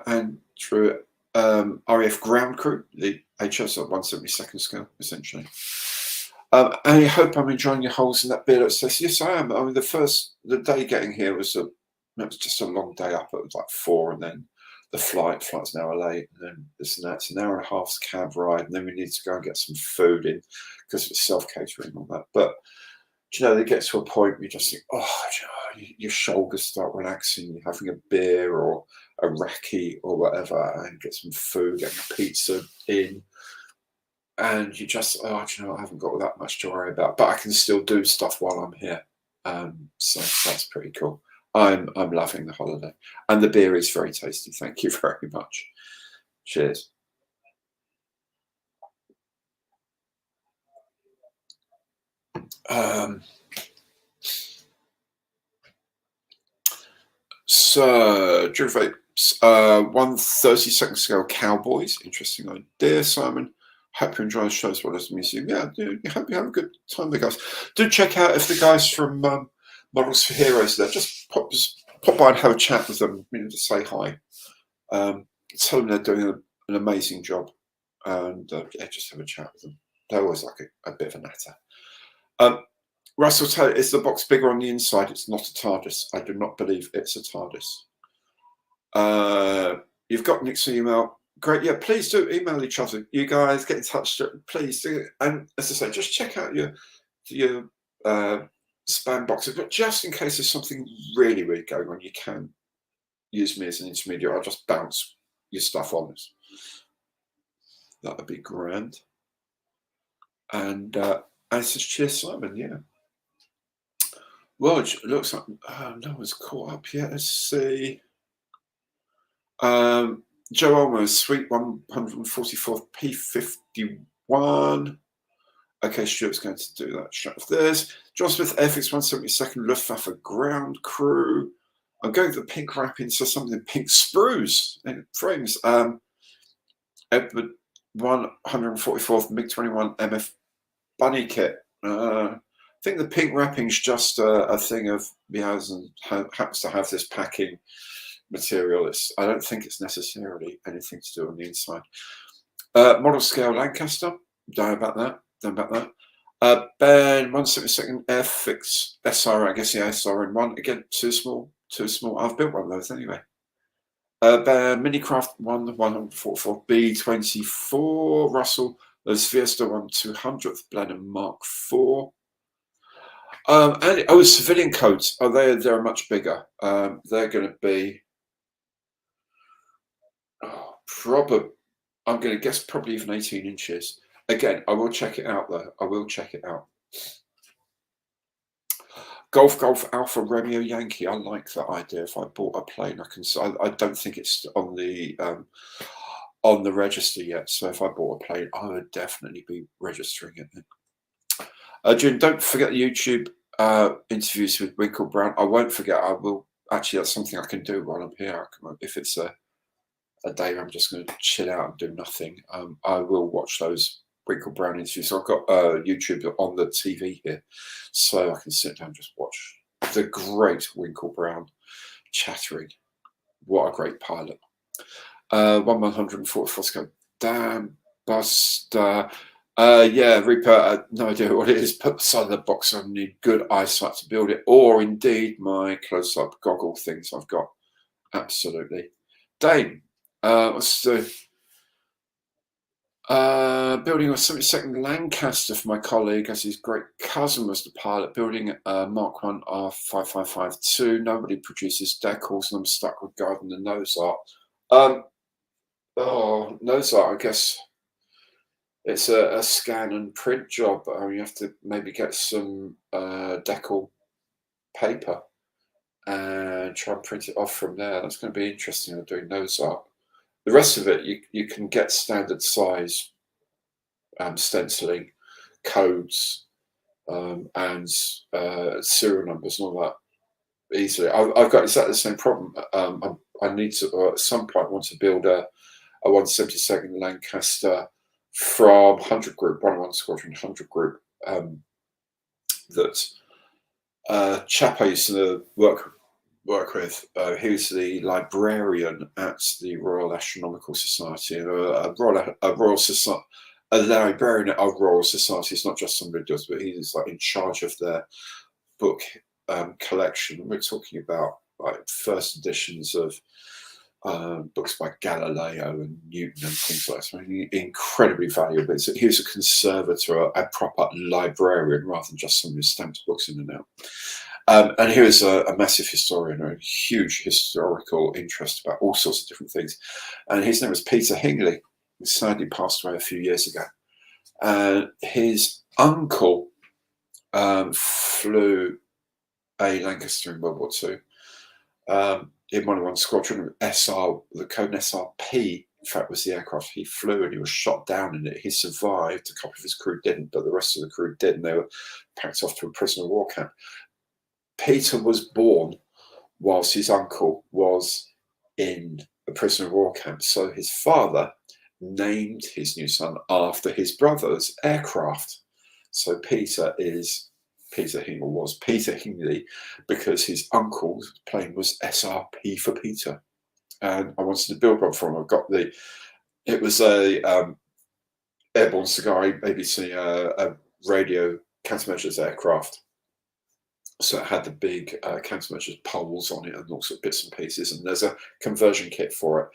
And through RAF ground crew, the HS at 1/72 scale, essentially. I hope I'm enjoying your holes in that beer. It says, yes, I am. I mean, the day getting here was just a long day up. It was like 4, and then the flight's an hour late, and then this and that. It's an hour and a half's cab ride, and then we need to go and get some food in because it's self-catering and all that. But they get to a point where you just think, your shoulders start relaxing, you're having a beer or a raki or whatever, and get some food, get a pizza in. And you just, I haven't got that much to worry about, but I can still do stuff while I'm here. So that's pretty cool. I'm loving the holiday, and the beer is very tasty. Thank you very much. Cheers. So, Drew 1/32 scale Cowboys. Interesting idea, Simon. Hope you enjoy the show as well as the museum. Yeah, I hope you have a good time there, guys. Do check out if the guys from Models for Heroes there. Just pop by and have a chat with them, to say hi. Tell them they're doing an amazing job. And just have a chat with them. They're always like a bit of a natter. Russell Taylor, is the box bigger on the inside? It's not a TARDIS. I do not believe it's a TARDIS. You've got Nick's email. Great. Yeah, please do email each other. You guys get in touch. Please do. And as I say, just check out your spam boxes. But just in case there's something really weird going on, you can use me as an intermediary. I'll just bounce your stuff on us. That would be grand. And I said, cheers, Simon. Yeah. Well, it looks like no one's caught up yet. Let's see. Joe Olmo, Suite 144th P51. Okay, Stuart's going to do that. Shut off this. John Smith, Airfix 172nd Luftwaffe ground crew. I'm going for the pink wrapping, so something in pink sprues and frames. Edward 144th MiG-21 MF bunny kit. I think the pink wrapping is just a thing of Meows and happens to have this packing material. I don't think it's necessarily anything to do on the inside. Model scale Lancaster. Don't know about that. Don't know about that. Ben 172nd Airfix SR. I guess the SRN1 again. Too small. Too small. I've built one of those anyway. Minicraft 144 B24 Russell. There's Fiesta 1 200th Blenheim Mark IV. And civilian codes. Oh, they're much bigger. They're going to be probably. I'm going to guess probably even 18 inches. Again, I will check it out though. I will check it out. Golf Alpha Romeo Yankee. I like that idea. If I bought a plane, I don't think it's on the register yet. So if I bought a plane, I would definitely be registering it. June, don't forget the YouTube interviews with Winkle Brown. I won't forget. I will actually. That's something I can do while I'm here. If it's a day where I'm just going to chill out and do nothing, I will watch those Winkle Brown interviews. So I've got YouTube on the TV here, so I can sit down and just watch the great Winkle Brown chattering. What a great pilot. 1/140 Fosco. Damn, Buster. Yeah, Reaper, no idea what it is. Put the side of the box. I need good eyesight to build it, or indeed my close-up goggle things I've got. Absolutely. Dane, let's do. Building a 72nd Lancaster for my colleague, as his great cousin was the pilot. Building a Mark 1 R5552. Nobody produces decals, and I'm stuck with guiding the nose art. Nose art, I guess. It's a scan and print job. You have to maybe get some decal paper and try and print it off from there. That's going to be interesting. I'm doing nose art. The rest of it, you can get standard size stenciling, codes, and serial numbers and all that easily. I've got exactly the same problem. I need to, at some point, want to build a 172nd Lancaster from 100 Group, 101 Squadron 100 Group, that chap I used to work with. He was the librarian at the Royal Astronomical Society, and a librarian at our Royal Society is not just somebody who does, but he's like in charge of their book collection. And we're talking about like first editions of books by Galileo and Newton and things like that. So incredibly valuable. So he was a conservator, a proper librarian, rather than just someone who stamped books in and out. And he was a massive historian, a huge historical interest about all sorts of different things. And his name was Peter Hingley. He sadly passed away a few years ago. And his uncle flew a Lancaster in World War II. In 101 Squadron SR, the code SRP, in fact, was the aircraft he flew, and he was shot down in it. He survived. A couple of his crew didn't, but the rest of the crew did, and they were packed off to a prisoner of war camp. Peter was born whilst his uncle was in a prisoner of war camp. So his father named his new son after his brother's aircraft. So Peter Hingley because his uncle's plane was SRP for Peter. And I wanted to build one for him. It was a airborne cigar, BBC, a radio countermeasures aircraft. So it had the big countermeasures poles on it and all sorts of bits and pieces. And there's a conversion kit for it.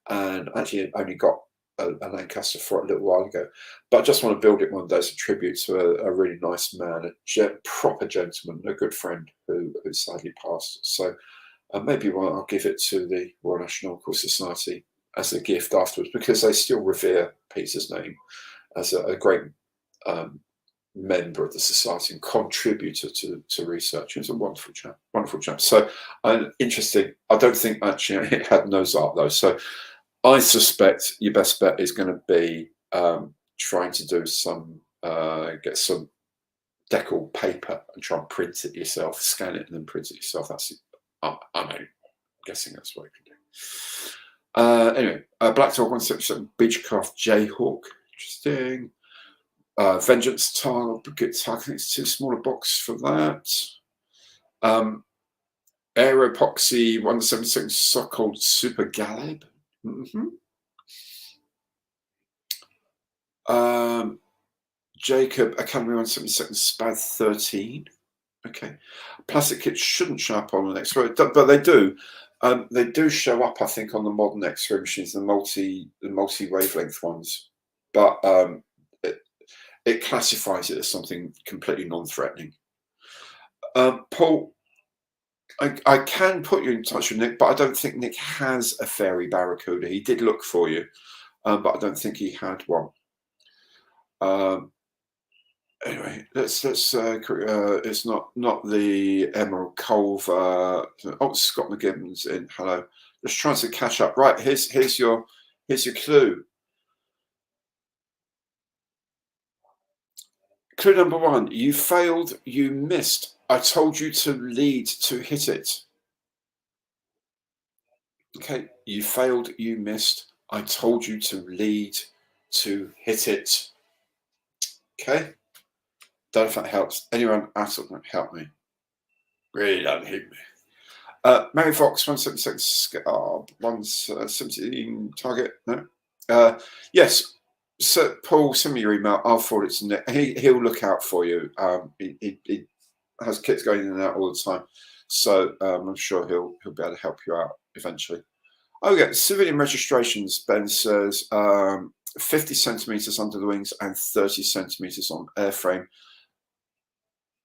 And actually only got a Lancaster for it a little while ago, but I just want to build it one day as a tribute to a really nice man, a proper gentleman, a good friend who sadly passed. So maybe I'll give it to the Royal Astronomical Society as a gift afterwards, because they still revere Peter's name as a great member of the society and contributor to research. He was a wonderful chap. So interesting. I don't think actually it had nose art though. So I suspect your best bet is going to be trying to do get some decal paper and try and print it yourself, scan it and then print it yourself. That's it. I'm guessing that's what you can do. Anyway, Black Dog 177 Beechcraft Jayhawk. Interesting. Vengeance Tile, good tile. I think it's too small a box for that. Aeropoxy 176 so-called Super Galeb. Jacob, Academy 172nd, SPAD 13. Okay. Plastic kits shouldn't show up on an X-ray, but they do. They do show up, I think, on the modern X-ray machines, the multi-wavelength ones. But it classifies it as something completely non-threatening. Paul, I can put you in touch with Nick, but I don't think Nick has a fairy barracuda. He did look for you, but I don't think he had one. Anyway, let's it's not the Emerald Culver. Oh, Scott McGibbon's in. Hello, just trying to catch up. Right, here's your clue. Clue number 1: you failed, you missed. I told you to lead to hit it. Okay, you failed, you missed. I told you to lead to hit it. Okay. Don't know if that helps. Anyone at all can help me. Really don't hit me. Mary Fox, 176, 117 target. No. Yes. So Paul, send me your email. I'll forward it to Nick. He'll look out for you. He has kits going in and out all the time, so I'm sure he'll be able to help you out eventually. Okay, civilian registrations. Ben says 50 centimeters under the wings and 30 centimeters on airframe.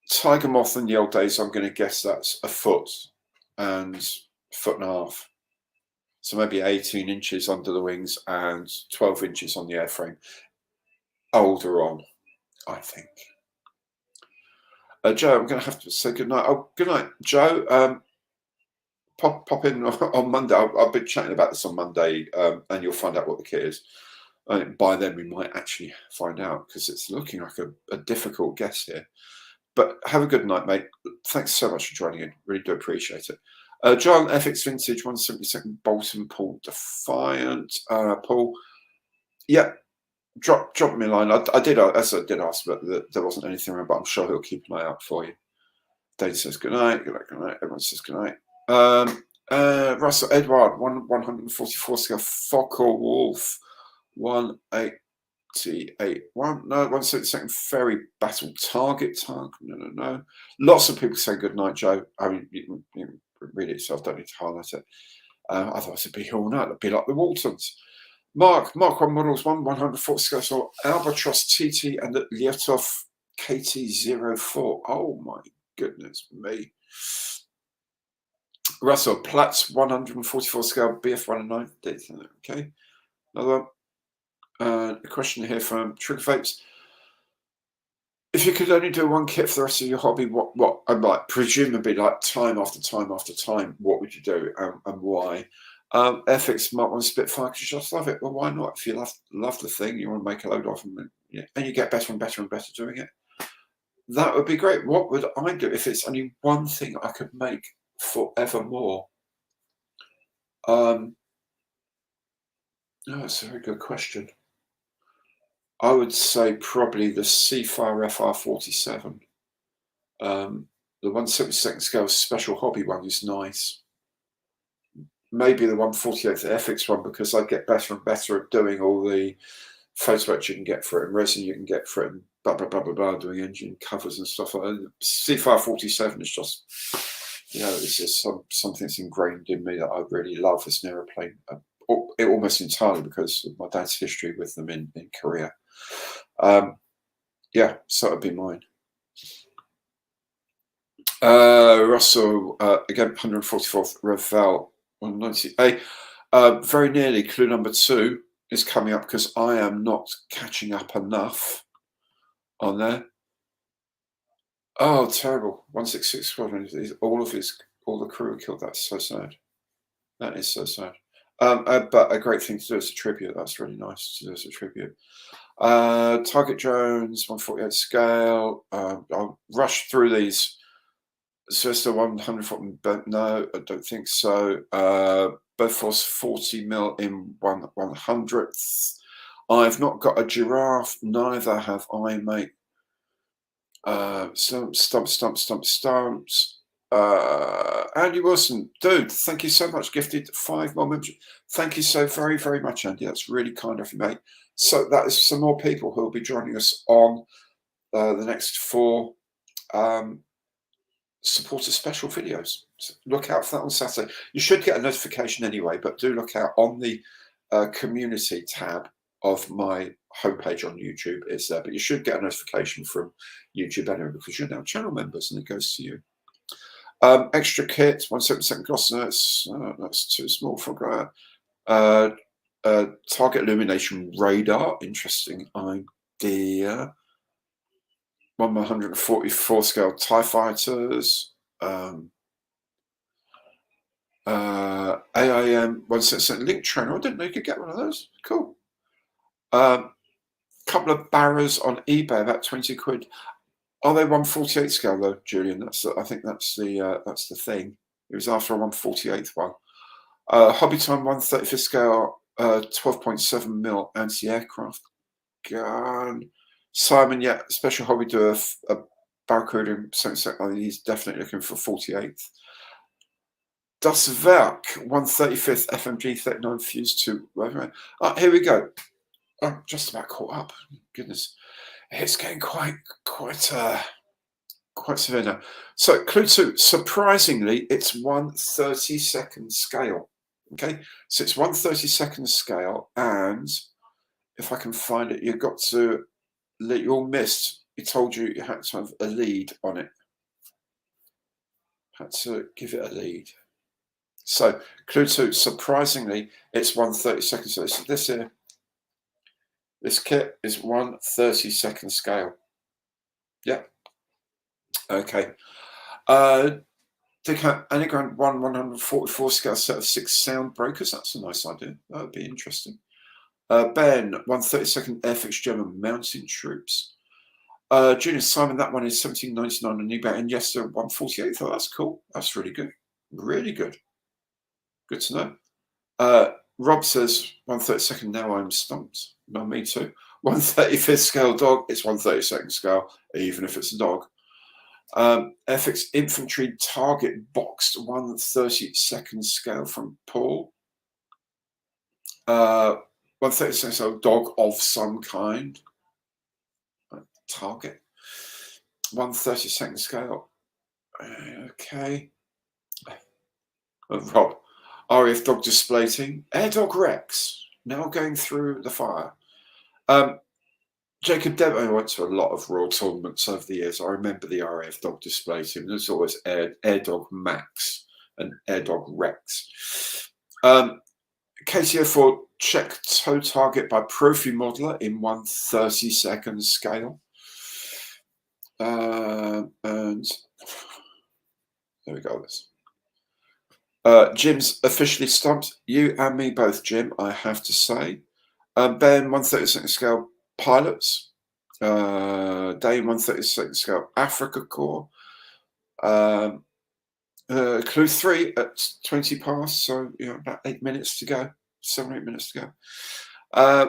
Tiger moth in the old days, I'm going to guess that's a foot and a foot and a half. So maybe 18 inches under the wings and 12 inches on the airframe. Older on, I think. Joe, I'm going to have to say good night. Oh, good night, Joe. Pop in on Monday. I'll be chatting about this on Monday, and you'll find out what the kit is. By then, we might actually find out, because it's looking like a difficult guess here. But have a good night, mate. Thanks so much for joining in. Really do appreciate it. John, FX Vintage, 172nd Bolton, Paul Defiant. Paul, yeah, drop me a line. I did ask, but there wasn't anything around, but I'm sure he'll keep an eye out for you. Dave says good night. Good night, good night. Everyone says good night. Russell Edward, 144 scale Fokker Wolf, 172nd Ferry Battle Target. No. Lots of people say good night, Joe. I mean, you can read it yourself, don't need to highlight it. Otherwise, it'd be here all night. It'd be like the Waltons. Mark 1 models 140 scale, so Albatross TT and the Lietov KT04. Oh my goodness me. Russell Platts 144 scale BF109. Okay. Another one. A question here from Trigger Vapes. If you could only do one kit for the rest of your hobby, what I'm like, presumably like time after time after time, what would you do and why? FX Mark 1 Spitfire, because you just love it. Well, why not? If you love the thing, you want to make a load of them, and you get better and better and better doing it, that would be great. What would I do if it's only one thing I could make forevermore? No, that's a very good question. I would say probably the Seafire FR47. The 172nd scale special hobby one is nice. Maybe the 148th FX one, because I get better and better at doing all the photowork you can get for it, and resin you can get for it, and blah blah blah blah blah, doing engine covers and stuff like that. Seafire 47 is just, it's just something that's ingrained in me that I really love as an aeroplane. Almost entirely because of my dad's history with them in Korea. Yeah, so that'd be mine. Russell, again, 144th Revel 190. Very nearly clue number 2 is coming up, because I am not catching up enough on there. Oh, terrible. 166 squadron. All the crew are killed. That's so sad. That is so sad. But a great thing to do as a tribute. That's really nice to do as a tribute. Target drones, 148 scale. I'll rush through these. Sister 100. No, I don't think so. Bofors 40 mil in 1/100th. I've not got a giraffe. Neither have I, mate. Stumps. Andy Wilson, dude, thank you so much. Gifted 5 more members. Thank you so very, very much, Andy. That's really kind of you, mate. So that is some more people who will be joining us on the next 4 supporter special videos. So look out for that on Saturday. You should get a notification anyway, but do look out on the community tab of my homepage on YouTube. It's there, but you should get a notification from YouTube anyway because you're now channel members and it goes to you. Extra kit, 1/72 gloss notes. That's too small for target illumination radar. Interesting idea. 1/144 scale TIE fighters. AIM 1/72 link trainer. I didn't know you could get one of those. Cool. Couple of barras on eBay, about 20 quid. Are they 1/48 scale though, Julian? I think that's the thing. It was after a 1/48 one. Hobby Time 1/35 scale, 12.7 mil anti-aircraft gun. Simon, yeah, special hobby do a Barracuda. He's definitely looking for 48th. Das Werk 1/35 FMG 39 fused to. Here we go. I'm just about caught up. Goodness. It's getting quite severe now. So clue 2, surprisingly, it's 1/32nd scale. Okay, so it's 1/32nd scale, and if I can find it, you've got to let you all missed. It told you had to have a lead on it. Had to give it a lead. So clue 2, surprisingly, it's 1/32nd. So this here. This kit is 1/32nd scale. Yeah. Okay. Anagram 1/144 scale set of 6 sound breakers. That's a nice idea. That would be interesting. Ben 1/32nd Airfix German mountain troops. Junior Simon, that one is 17.99 on eBay, and yes, they're 1/48. Oh, that's cool. That's really good. Really good. Good to know. Rob says 1/32nd. Now I'm stumped. No, me too. 1/35th scale dog. It's 1/32nd scale, even if it's a dog. FX infantry target boxed 1/32nd scale from Paul. 1/32nd scale dog of some kind. Target. 1/32nd scale. Okay. Rob. RAF dog display team. Air Dog Rex. Now going through the fire. Jacob Deb, I went to a lot of Royal tournaments over the years. I remember the RAF dog display team. There's always Air Dog Max and Air Dog Rex. KTO4 check toe target by Profi Modeler in 1/32nd scale. And there we go. This. Jim's officially stumped. You and me both, Jim, I have to say. Ben, 1/32nd scale pilots. Dane, 1/32nd scale Africa Corps. Clue 3 at 20 past, so about 8 minutes to go. 7 or 8 minutes to go.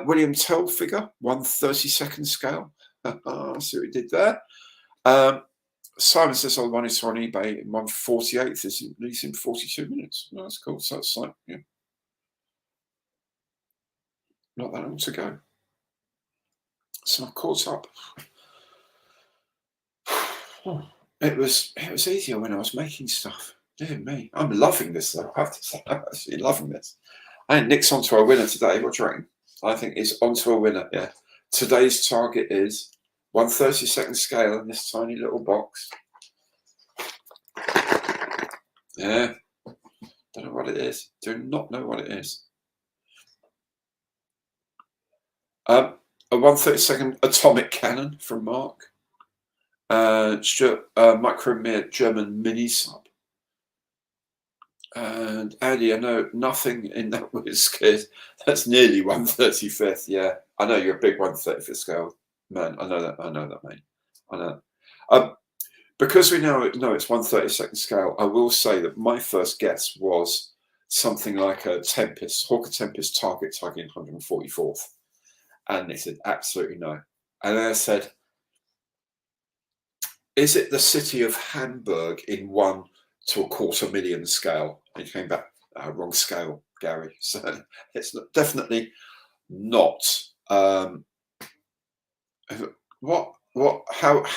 William Tell figure, 1/32nd scale. See what we did there. Simon says all the money's on eBay in 1/48th. He's in 42 minutes. Oh, that's cool. So that's like, not that long to go. So I caught up. It was easier when I was making stuff. Dear me. I'm loving this though. I have to say, I'm actually loving this. I think Nick's onto a winner today. What do you reckon? I think he's onto a winner. Yeah. Today's target is 1/32nd scale in this tiny little box. Yeah. Don't know what it is. Do not know what it is. A 1/32nd atomic cannon from Mark. Micro German mini sub. And Andy, I know nothing in that was scared. That's nearly 1/35th. Yeah, I know you're a big 1/35th scale man. I know that, mate. I know. Because we now know it's 1/32nd scale, I will say that my first guess was something like a Tempest, Hawker Tempest targeting 144th. And they said, absolutely no. And then I said, is it the city of Hamburg in 1 to a 250,000 scale. And you came back, wrong scale, Gary. So it's definitely not. How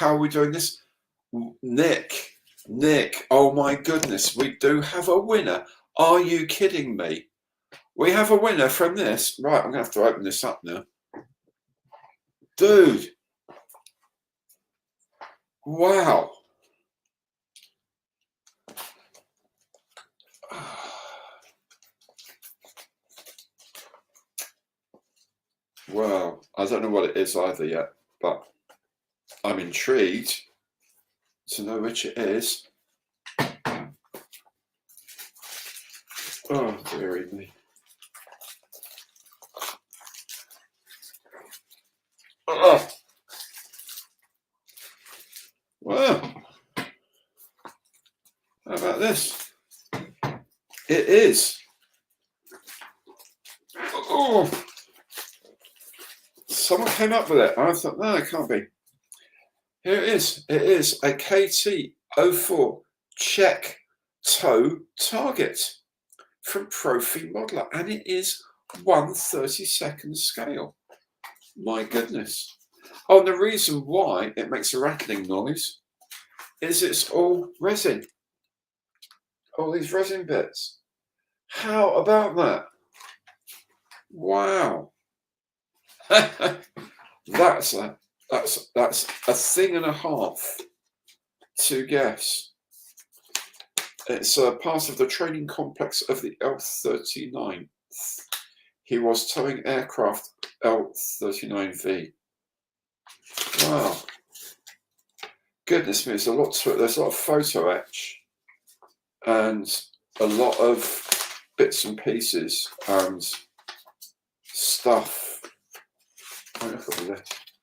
are we doing this? Nick, oh my goodness, we do have a winner. Are you kidding me? We have a winner from this. Right, I'm going to have to open this up now. Dude. Wow. Well, I don't know what it is either yet, but I'm intrigued to know which it is. Oh, dearie me. Oh. Wow. How about this? It is. Oh. Someone came up with it. I thought, no, it can't be. Here it is. It is a KT04 check toe target from Profi Modeler, and it is 1/32 scale. My goodness. Oh, and the reason why it makes a rattling noise is it's all resin. All these resin bits. How about that? Wow. That's a thing and a half to guess. It's a part of the training complex of the L-39. He was towing aircraft L-39V. Wow. Goodness me, there's a lot to it. There's a lot of photo etch and a lot of bits and pieces and stuff. I don't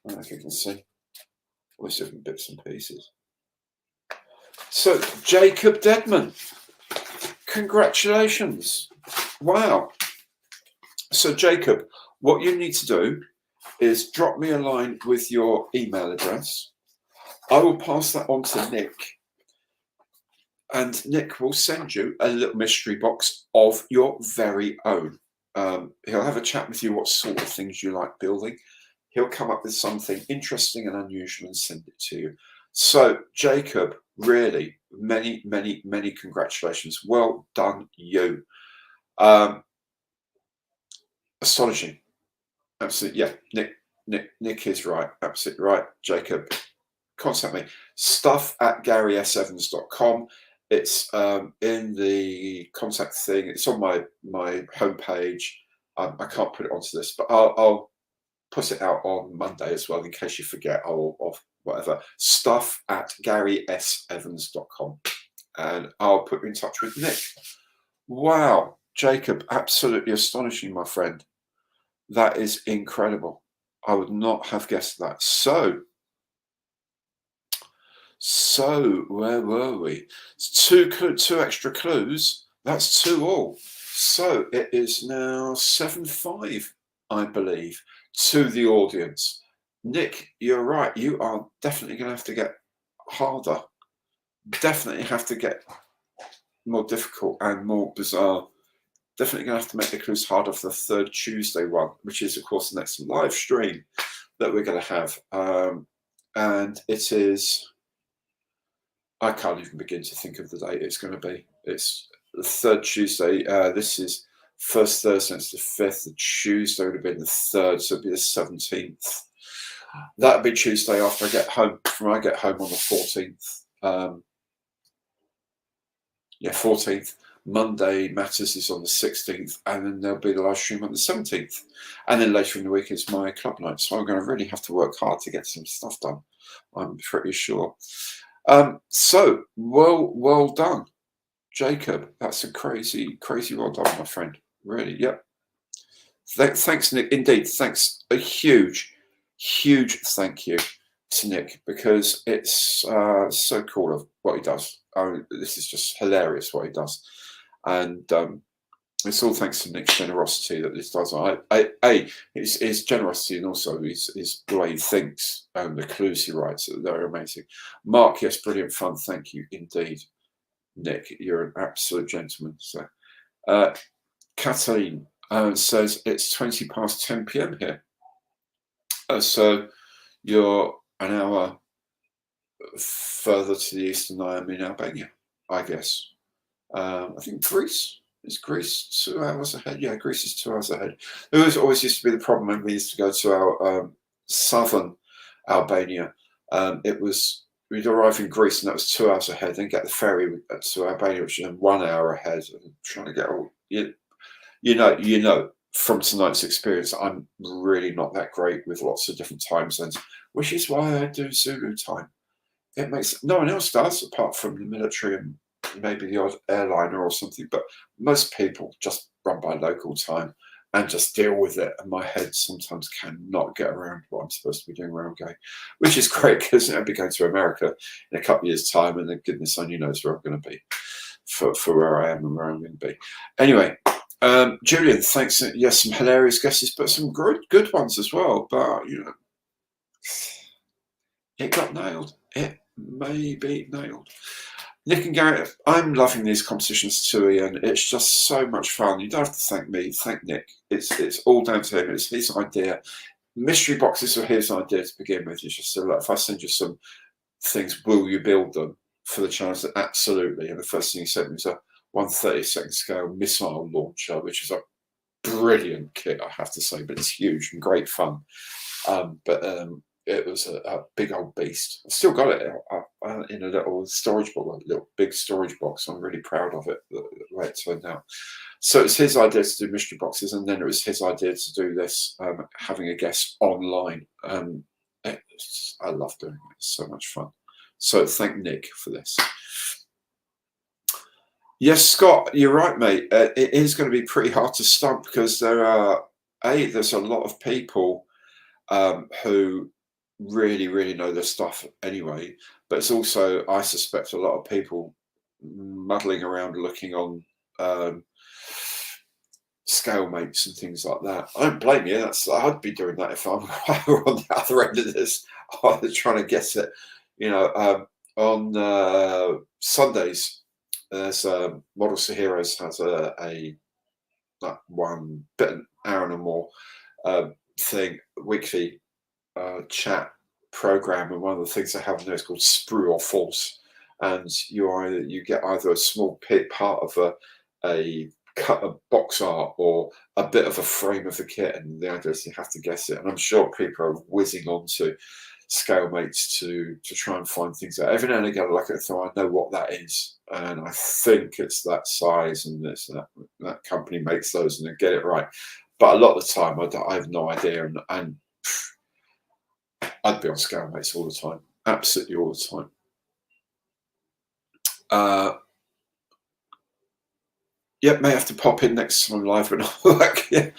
know if you can see all these different bits and pieces. So, Jacob Deadman, congratulations. Wow. So, Jacob, what you need to do is drop me a line with your email address. I will pass that on to Nick, and Nick will send you a little mystery box of your very own. He'll have a chat with you what sort of things you like building. He'll come up with something interesting and unusual and send it to you. So, Jacob, really, many, many, many congratulations. Well done, you. Astonishing. Absolutely, yeah. Nick is right. Absolutely right. Jacob, contact me. stuff@GarySEvans.com. It's in the contact thing. It's on my homepage. I can't put it onto this, but I'll put it out on Monday as well in case you forget or whatever. Stuff@GarySEvans.com, and I'll put you in touch with Nick. Wow, Jacob, absolutely astonishing, my friend. That is incredible. I would not have guessed that. So where were we? Two extra clues. That's 2 all. So it is now 7-5, I believe, to the audience. Nick, you're right. You are definitely going to have to get harder. Definitely have to get more difficult and more bizarre. Definitely going to have to make the clues harder for the 3rd Tuesday one, which is, of course, the next live stream that we're going to have. And it is, I can't even begin to think of the date it's going to be. It's the 3rd Tuesday. This is first Thursday, it's the 5th. The Tuesday would have been the 3rd, so it'd be the 17th. That'd be Tuesday after I get home, from I get home on the 14th. 14th. Monday Matters is on the 16th, and then there'll be the live stream on the 17th. And then later in the week is my club night. So I'm going to really have to work hard to get some stuff done, I'm pretty sure. So well done, Jacob. That's a crazy well done, my friend. Really, yep. Thanks, Nick. Indeed, thanks. A huge thank you to Nick, because it's so cool of what he does. This is just hilarious what he does, and it's all thanks to Nick's generosity that this does. His generosity, and also his the way he thinks and the clues he writes. They're amazing. Mark, yes, brilliant fun. Thank you indeed. Nick, you're an absolute gentleman. So, Kathleen says it's 20 past 10 p.m. here. So you're an hour further to the east than I am in Albania, I guess. I think Greece. Is Greece 2 hours ahead? Yeah, Greece is 2 hours ahead. It always used to be the problem when we used to go to our southern Albania. We'd arrive in Greece and that was 2 hours ahead, then get the ferry to Albania, which is 1 hour ahead. And trying to get all you know from tonight's experience, I'm really not that great with lots of different time zones, which is why I do Zulu time. It makes no one else does apart from the military and maybe the odd airliner or something, but most people just run by local time and just deal with it. And my head sometimes cannot get around what I'm supposed to be doing where I'm going, which is great because I'll be going to America in a couple of years' time, and then goodness only knows where I'm going to be for where I am and where I'm going to be. Anyway, Julian, thanks. Yes, some hilarious guesses, but some good ones as well. But it got nailed. It may be nailed. Nick and Garrett, I'm loving these competitions too, Ian. It's just so much fun. You don't have to thank me, thank Nick. It's all down to him. It's his idea. Mystery boxes were his idea to begin with. He just said, look, if I send you some things, will you build them for the challenge? Absolutely. And the first thing he sent me was a 1/32 scale missile launcher, which is a brilliant kit, I have to say, but it's huge and great fun. It was a big old beast. I've still got it in a little storage box, a little big storage box. I'm really proud of it, the way it turned out. So it's his idea to do mystery boxes, and then it was his idea to do this, having a guest online. I love doing it. It's so much fun. So thank Nick for this. Yes, Scott, you're right, mate. It is going to be pretty hard to stump because there's a lot of people who really know their stuff anyway, but it's also, I suspect, a lot of people muddling around looking on scale mates and things like that. I don't blame you. I'd be doing that if I were on the other end of this, trying to guess it. On Sundays, there's Models for Heroes has a 1 bit an hour and more thing, weekly chat program, and one of the things they have in there is called Sprue or False, and you get either a small part of a cut of box art or a bit of a frame of the kit, and the idea is you have to guess it. And I'm sure people are whizzing onto scale mates to try and find things out. Every now and again I look at it, so I know what that is, and I think it's that size and that company makes those, and they get it right. But a lot of the time I have no idea, and I'd be on scale mates all the time, absolutely all the time. Yeah, may have to pop in next time live when I work. Yeah.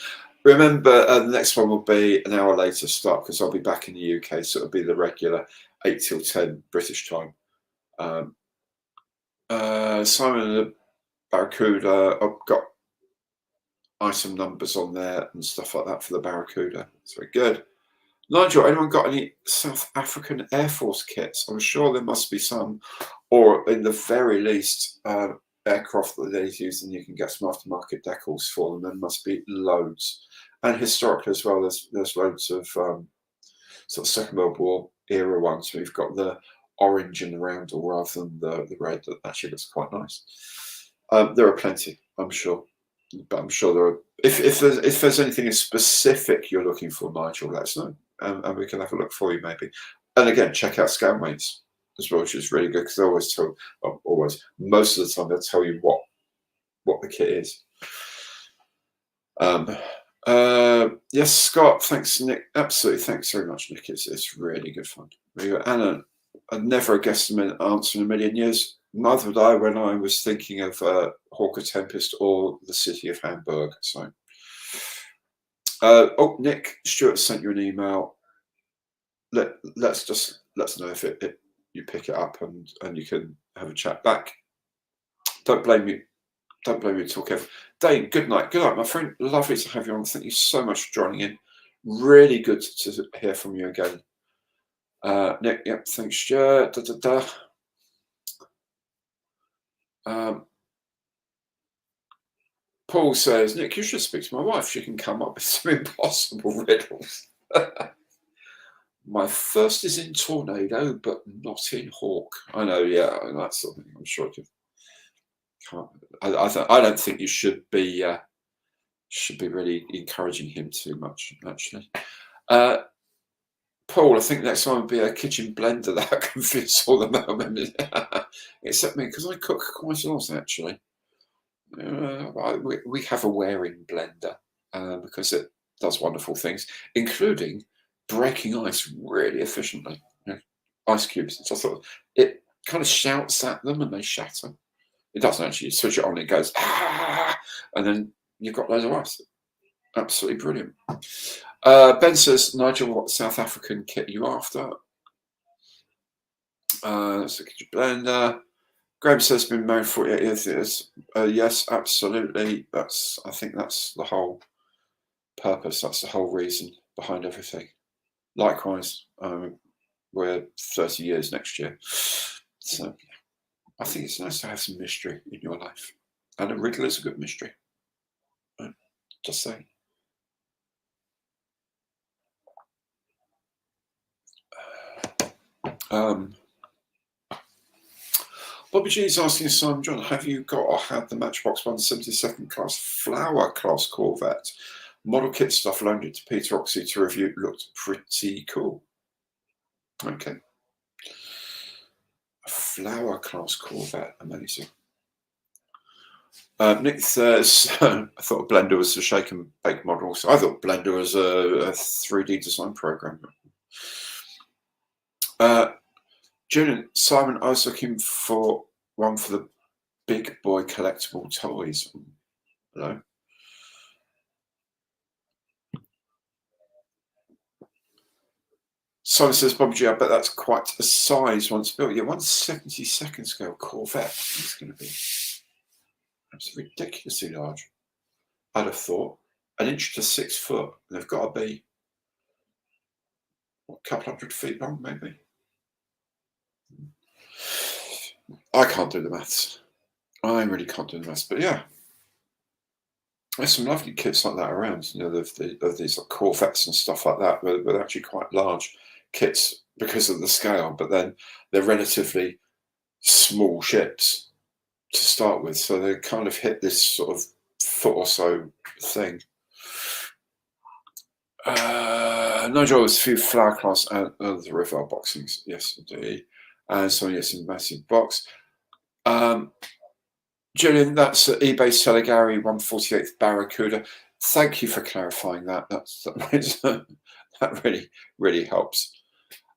Remember, the next one will be an hour later start because I'll be back in the UK, so it'll be the regular 8 till 10 British time. Simon and the Barracuda, I've got item numbers on there and stuff like that for the Barracuda. It's very good. Nigel, anyone got any South African Air Force kits? I'm sure there must be some, or in the very least, aircraft that they use, and you can get some aftermarket decals for them. There must be loads, and historically as well. There's loads of sort of Second World War era ones. We've got the orange in the roundel rather than the red. That actually looks quite nice. There are plenty, I'm sure. But I'm sure there are. If there's anything specific you're looking for, Nigel, let us know, and we can have a look for you maybe. And again, check out Scout Mates as well, which is really good because they always tell, most of the time they'll tell you what the kit is. Yes, Scott, thanks, Nick. Absolutely, thanks very much, Nick. It's really good fun. Anna, I'd never guessed an answer in a million years. Neither would I when I was thinking of Hawker Tempest or the city of Hamburg. So, Nick Stewart sent you an email. Let's know if you pick it up and you can have a chat back. Don't blame me. Don't blame me at all, Kev. Dane, good night, my friend. Lovely to have you on. Thank you so much for joining in. Really good to hear from you again. Nick, yep, thanks, Stuart. Um, Paul says, Nick, you should speak to my wife. She can come up with some impossible riddles. My first is in tornado, but not in hawk. I know, yeah, that's something I'm sure you can't. I don't think you should be really encouraging him too much, actually. Paul, I think next time would be a kitchen blender that can fit all the moment. Except me, because I cook quite a lot, actually. We have a wearing blender because it does wonderful things, including breaking ice really efficiently. Ice cubes. It's sort of, it kind of shouts at them and they shatter. It doesn't actually. You switch it on, it goes, ah, and then you've got loads of ice. Absolutely brilliant. Ben says, Nigel, what South African kit are you after? That's a kitchen blender. Graham says, been married 48 years. Yes, absolutely. I think that's the whole purpose. That's the whole reason behind everything. Likewise, we're 30 years next year. So I think it's nice to have some mystery in your life. And a riddle is a good mystery. Just saying. Bobby G is asking Simon John, have you got or had the Matchbox 172nd class flower class Corvette? Model kit stuff loaned to Peter Oxy to review. Looked pretty cool. Okay. A flower class Corvette, amazing. Nick says, I thought Blender was a shake and bake model. So I thought Blender was a 3D design program. Julian, Simon, I was looking for one for the big boy collectible toys. Hello. Simon says, Bobby G, I bet that's quite a size once built. Yeah, 1/72 scale Corvette. It's going to be ridiculously large. I'd have thought 1 inch to 6 foot. They've got to be a couple 100 feet long, maybe. I can't do the maths. I really can't do the maths, but yeah. There's some lovely kits like that around, you know, of these like Corvettes and stuff like that, but they're actually quite large kits because of the scale, but then they're relatively small ships to start with, so they kind of hit this sort of foot or so thing. Nigel has a few flower class and the river boxings, yes indeed, and so yes, in massive box. Julian, that's eBay seller Gary 148th Barracuda. Thank you for clarifying that. That really helps.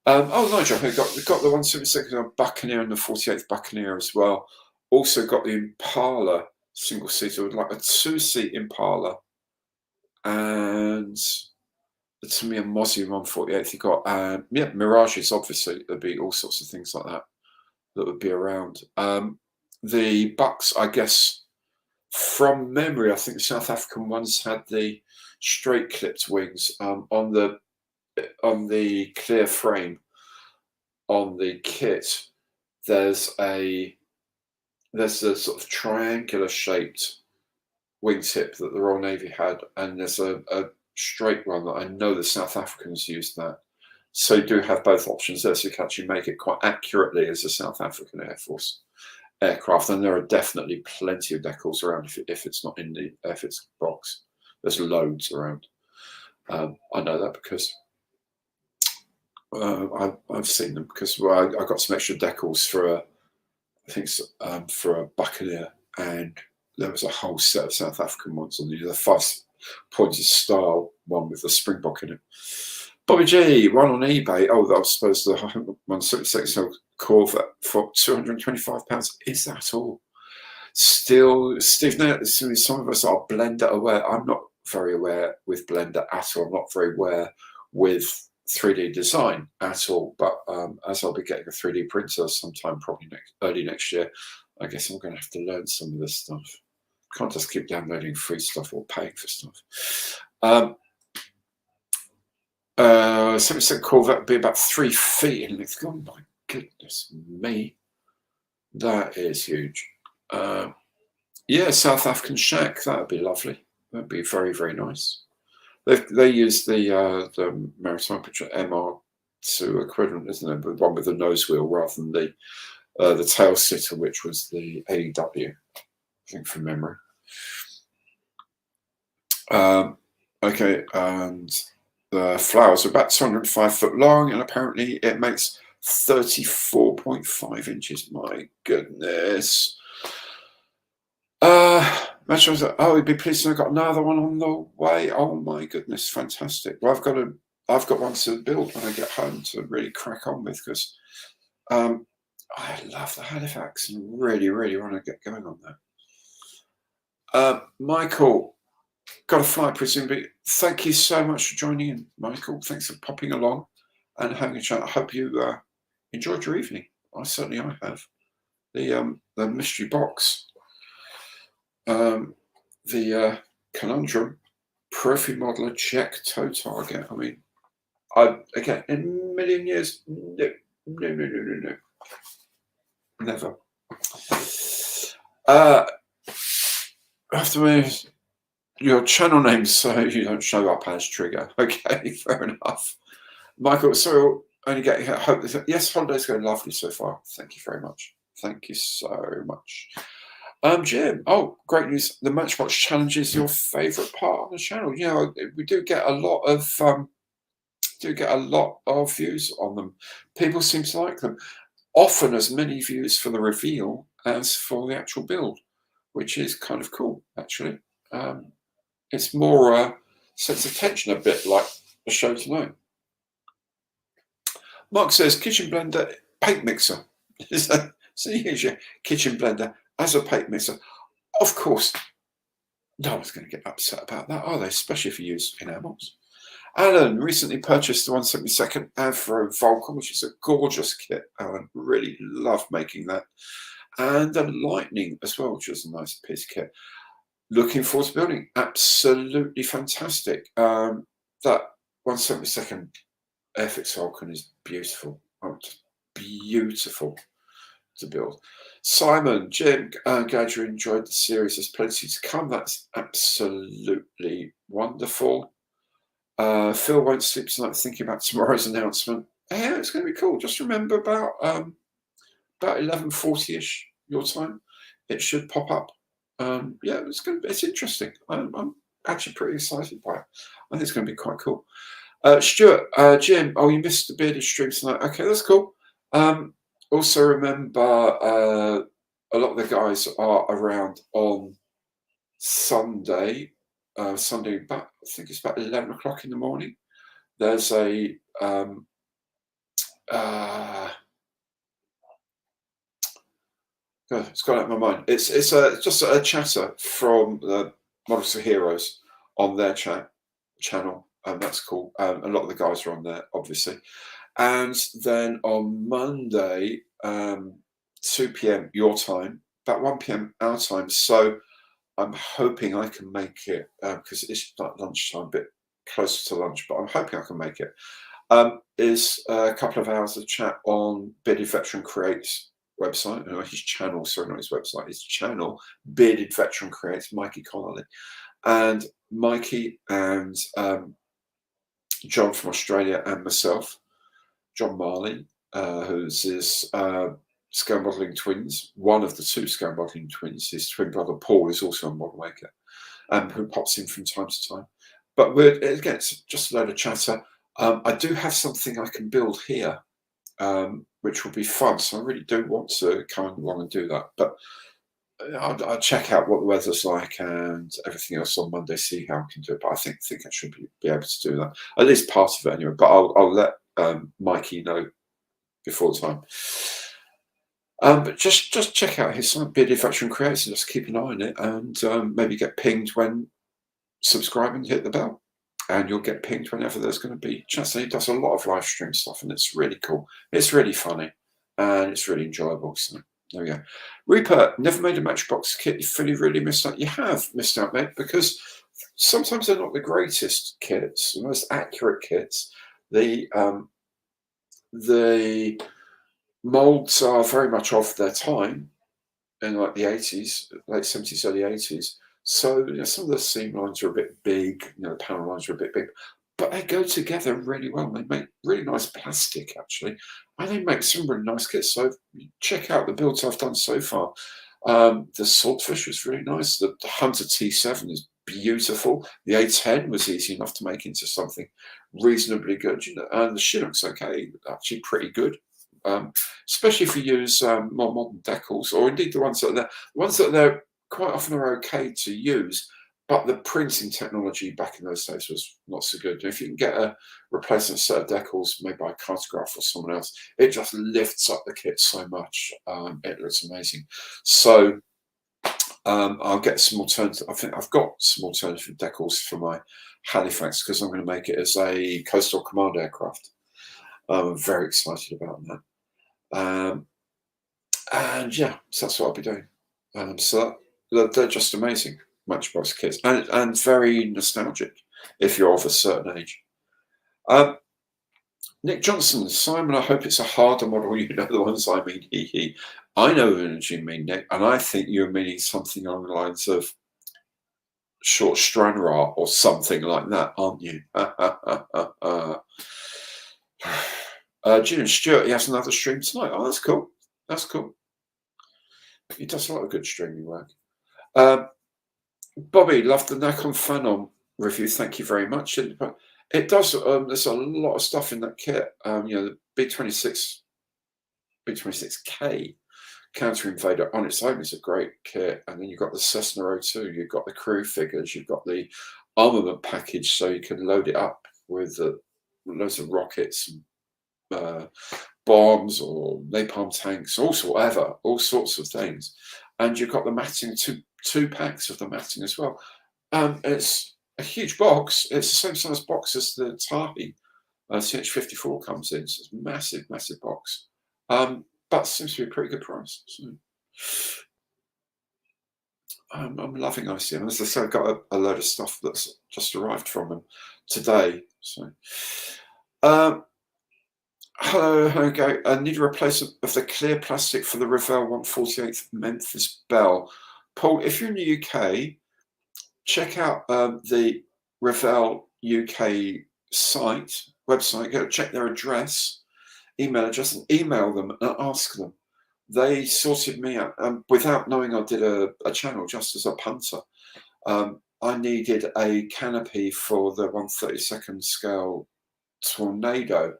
Nigel, who got the 172nd Buccaneer and the 48th Buccaneer as well. Also got the Impala single seater with like a 2-seat Impala, and the Tamiya Mozzie 148th. You got Mirages. Obviously, there'd be all sorts of things like that would be around. The Bucks, I guess, from memory, I think the South African ones had the straight clipped wings on the clear frame on the kit. There's a sort of triangular shaped wingtip that the Royal Navy had, and there's a straight one that I know the South Africans used that. So you do have both options there, so you can actually make it quite accurately as a South African Air Force aircraft. And there are definitely plenty of decals around if it's not in the Air Force box. There's loads around. I know that because I've seen them, because I got some extra decals for for a Buccaneer, and there was a whole set of South African ones on the 5-pointed star one with the Springbok in it. Bobby G, one on eBay. Oh, that was supposed to 176 Corvette for £225. Is that all? Still, Steve, some of us are Blender aware. I'm not very aware with Blender at all. I'm not very aware with 3D design at all. But as I'll be getting a 3D printer sometime, probably early next year, I guess I'm going to have to learn some of this stuff. Can't just keep downloading free stuff or paying for stuff. 70% Corvette would be about 3 feet in length. Oh my goodness me, that is huge. Yeah, South African shack. That would be lovely. That'd be very, very nice. They use the maritime picture MR2 equivalent, isn't it? The one with the nose wheel rather than the tail sitter, which was the AEW, I think from memory. Okay, and the flowers are about 205 foot long, and apparently it makes 34.5 inches. My goodness. Metro was like, oh, he'd be pleased to have got another one on the way. Oh my goodness, fantastic. Well, I've got one to build when I get home to really crack on with, because I love the Halifax and really, really want to get going on that. Michael, got a fly presumably. Thank you so much for joining in, Michael. Thanks for popping along and having a chat. I hope you enjoyed your evening. I have. The mystery box. The conundrum, Profi modeler, check, toe target. I mean, again, in a million years, no. Never. After your channel name, so you don't show up as Trigger. Okay, fair enough. Michael, sorry, only getting hope. Yes, holidays going lovely so far. Thank you very much. Thank you so much. Jim, oh, great news. The Matchbox Challenge is your favourite part of the channel. You know, we do get a lot of views on them. People seem to like them. Often as many views for the reveal as for the actual build, which is kind of cool, actually. It's more sets attention a bit like the show tonight. Mark says, kitchen blender, paint mixer. So you use your kitchen blender as a paint mixer. Of course, no one's going to get upset about that, are they? Especially if you use enamels. Alan recently purchased the 1/72 Avro Vulcan, which is a gorgeous kit. Alan really loved making that. And a Lightning as well, which is a nice piece of kit. Looking forward to building. Absolutely fantastic. That 1/72 Airfix Vulcan is beautiful. Oh, just beautiful to build. Simon, Jim, glad you enjoyed the series. There's plenty to come. That's absolutely wonderful. Phil won't sleep tonight thinking about tomorrow's announcement. Yeah, it's going to be cool. Just remember about 11:40ish your time, it should pop up. Yeah, it's interesting. I'm actually pretty excited by it. I think it's going to be quite cool. Stuart, Jim, oh, you missed the bearded stream tonight. Okay, that's cool. Also remember, a lot of the guys are around on Sunday. Sunday, I think it's about 11 o'clock in the morning. There's a it's gone out of my mind. It's just a chatter from the Models for Heroes on their channel, and that's cool. A lot of the guys are on there, obviously. And then on Monday, 2 p.m. your time, about 1 p.m. our time. So I'm hoping I can make it, because it's like lunchtime, a bit closer to lunch, but I'm hoping I can make it. Is a couple of hours of chat on Bearded Veteran Creates website, his channel, sorry, not his website, his channel, Bearded Veteran Creates, Mikey Connolly. And Mikey and John from Australia and myself, John Marley, who's his scale modelling twins, one of the two scale modelling twins. His twin brother Paul is also a model maker, who pops in from time to time. But again, it's just a load of chatter. I do have something I can build here, which will be fun. So I really do want to come along and do that. But I'll check out what the weather's like and everything else on Monday, see how I can do it. But I think I should be able to do that, at least part of it anyway. But I'll let Mikey know before time. But just check out his site, Bearded Veteran Creates, and just keep an eye on it, and maybe get pinged when subscribe and hit the bell, and you'll get pinged whenever there's going to be chats. He does a lot of live stream stuff, and it's really cool. It's really funny, and it's really enjoyable. So there we go. Rupert, never made a Matchbox kit. You fully really missed out. You have missed out, mate, because sometimes they're not the greatest kits, the most accurate kits. The molds are very much of their time, in like the 80s, late 70s, early 80s. So some of the seam lines are a bit big, the panel lines are a bit big, but they go together really well. They make really nice plastic, actually, and they make some really nice kits. So check out the builds I've done so far. The Swordfish was really nice. The Hunter T7 is beautiful. The A10 was easy enough to make into something reasonably good, and the Chinook's okay, actually pretty good. Especially if you use more modern decals, or indeed the ones that are there quite often are okay to use, but the printing technology back in those days was not so good. If you can get a replacement set of decals made by Cartograph or someone else, it just lifts up the kit so much. It looks amazing. So I'll get some alternative. I think I've got some alternative decals for my Halifax because I'm going to make it as a coastal command aircraft. I'm very excited about that. And yeah, so that's what I'll be doing. So they're just amazing Matchbox kits, and very nostalgic if you're of a certain age. Nick Johnson, Simon, I hope it's a harder model. You know the ones I mean. He. I know what you mean, Nick, and I think you're meaning something along the lines of short Stranraer or something like that, aren't you? Julian Stewart, he has another stream tonight. Oh, that's cool. That's cool. He does a lot of good streaming work. Bobby, loved the Nikon Phanom review. Thank you very much. It does. There's a lot of stuff in that kit. The B26K Counter Invader on its own is a great kit, and then you've got the Cessna 02. You've got the crew figures. You've got the armament package, so you can load it up with loads of rockets and bombs or napalm tanks, all sorts of things. And you've got the matting, two packs of the matting as well. It's a huge box. It's the same size box as the Tahi CH-54 comes in. So it's a massive, massive box. But seems to be a pretty good price. So, I'm loving ICM. As I said, I've got a load of stuff that's just arrived from them today. So, hello, okay. I need a replacement of the clear plastic for the Revell 148th Memphis Bell. Paul, if you're in the UK, check out the Revell UK website. Go check their email address, and email them and ask them. They sorted me out without knowing I did a channel, just as a punter. I needed a canopy for the 1/32 scale Tornado,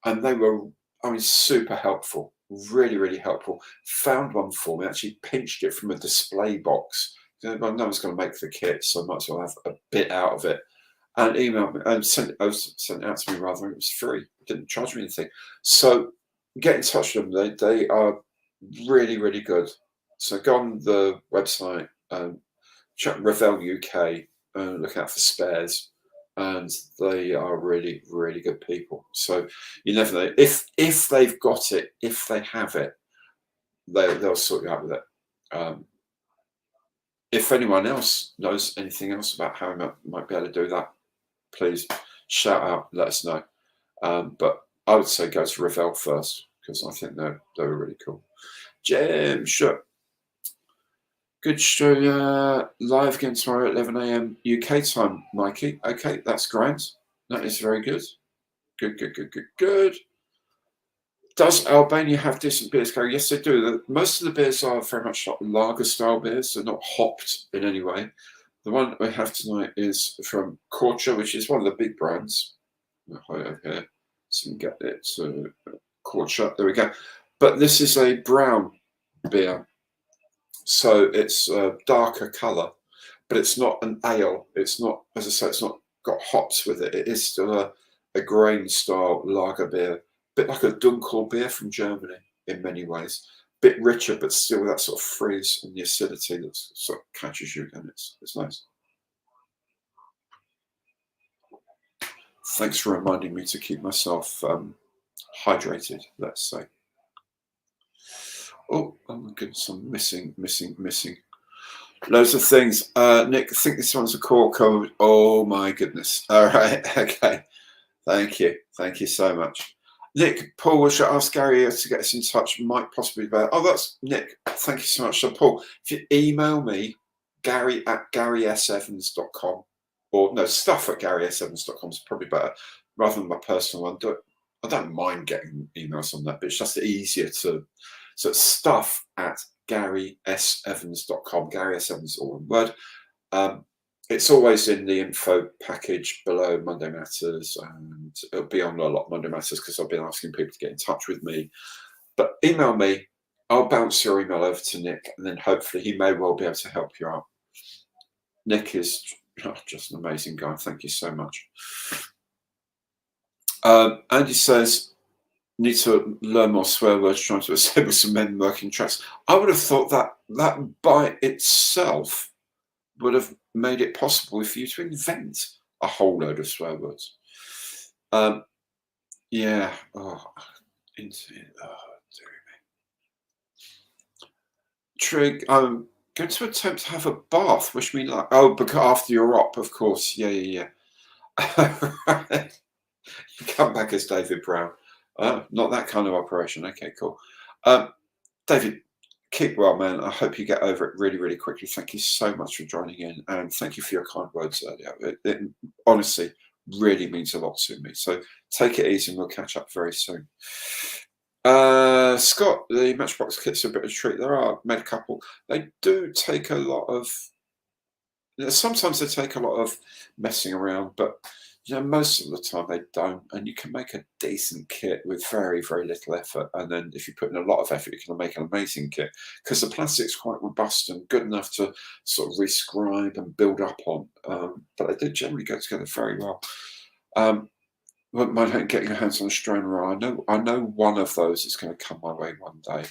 and they were, super helpful, really, really helpful. Found one for me, actually pinched it from a display box. No one's going to make the kit, so I might as well have a bit out of it. And emailed me and sent it out to me rather. It was free, didn't charge me anything. So get in touch with them. They are really, really good. So go on the website, check Revell UK, look out for spares, and they are really, really good people. So you never know if they've got it, if they have it, they'll sort you out with it. If anyone else knows anything else about how I might be able to do that, please shout out, let us know. But I would say go to Revell first, because I think they were really cool. Jim, sure. Good show. Live again tomorrow at 11 a.m. UK time, Mikey. Okay, that's great. That is very good. Good. Does Albania have decent beers, Gary? Yes, they do. Most of the beers are very much like lager style beers. They're not hopped in any way. The one that we have tonight is from Korcha, which is one of the big brands. Okay, so we can get it to Korcha. There we go. But this is a brown beer, so it's a darker colour, but it's not an ale. It's not, as I say, it's not got hops with it. It is still a grain style lager beer, a bit like a Dunkel beer from Germany in many ways. Bit richer, but still that sort of frizz and the acidity that sort of catches you again. It's nice. Thanks for reminding me to keep myself hydrated, let's say. Oh my goodness, I'm missing. Loads of things. Nick, I think this one's a core code. Oh my goodness. All right, okay. Thank you so much. Nick, Paul, we should ask Gary to get us in touch. Might possibly be better. Oh, that's Nick. Thank you so much. So, Paul, if you email me, gary@garysevans.com, or no, stuff@garysevans.com is probably better rather than my personal one. I don't mind getting emails on that, but it's just easier to. So it's stuff@garysevans.com. Gary S. Evans, all one word. It's always in the info package below Monday Matters, and it'll be on a lot of Monday Matters because I've been asking people to get in touch with me. But email me, I'll bounce your email over to Nick, and then hopefully he may well be able to help you out. Nick is just an amazing guy. Thank you so much. Andy says, need to learn more swear words trying to assemble some men working tracks. I would have thought that by itself would have made it possible for you to invent a whole load of swear words. Yeah. Dear me. Trig, I'm going to attempt to have a bath. Wish me luck. Oh, because after your op, of course. Yeah. You come back as David Brown. Not that kind of operation. Okay, cool. David, keep well, man. I hope you get over it really, really quickly. Thank you so much for joining in, and thank you for your kind words earlier. It honestly really means a lot to me. So take it easy, and we'll catch up very soon. Scott, the Matchbox kits are a bit of a treat. There are made a couple. They do take a lot of. Sometimes they take a lot of messing around, but most of the time they don't, and you can make a decent kit with very, very little effort. And then if you put in a lot of effort, you can make an amazing kit because the plastic's quite robust and good enough to sort of rescribe and build up on. But they do generally go together very well. Wouldn't mind getting your hands on a strainer. I know one of those is going to come my way one day.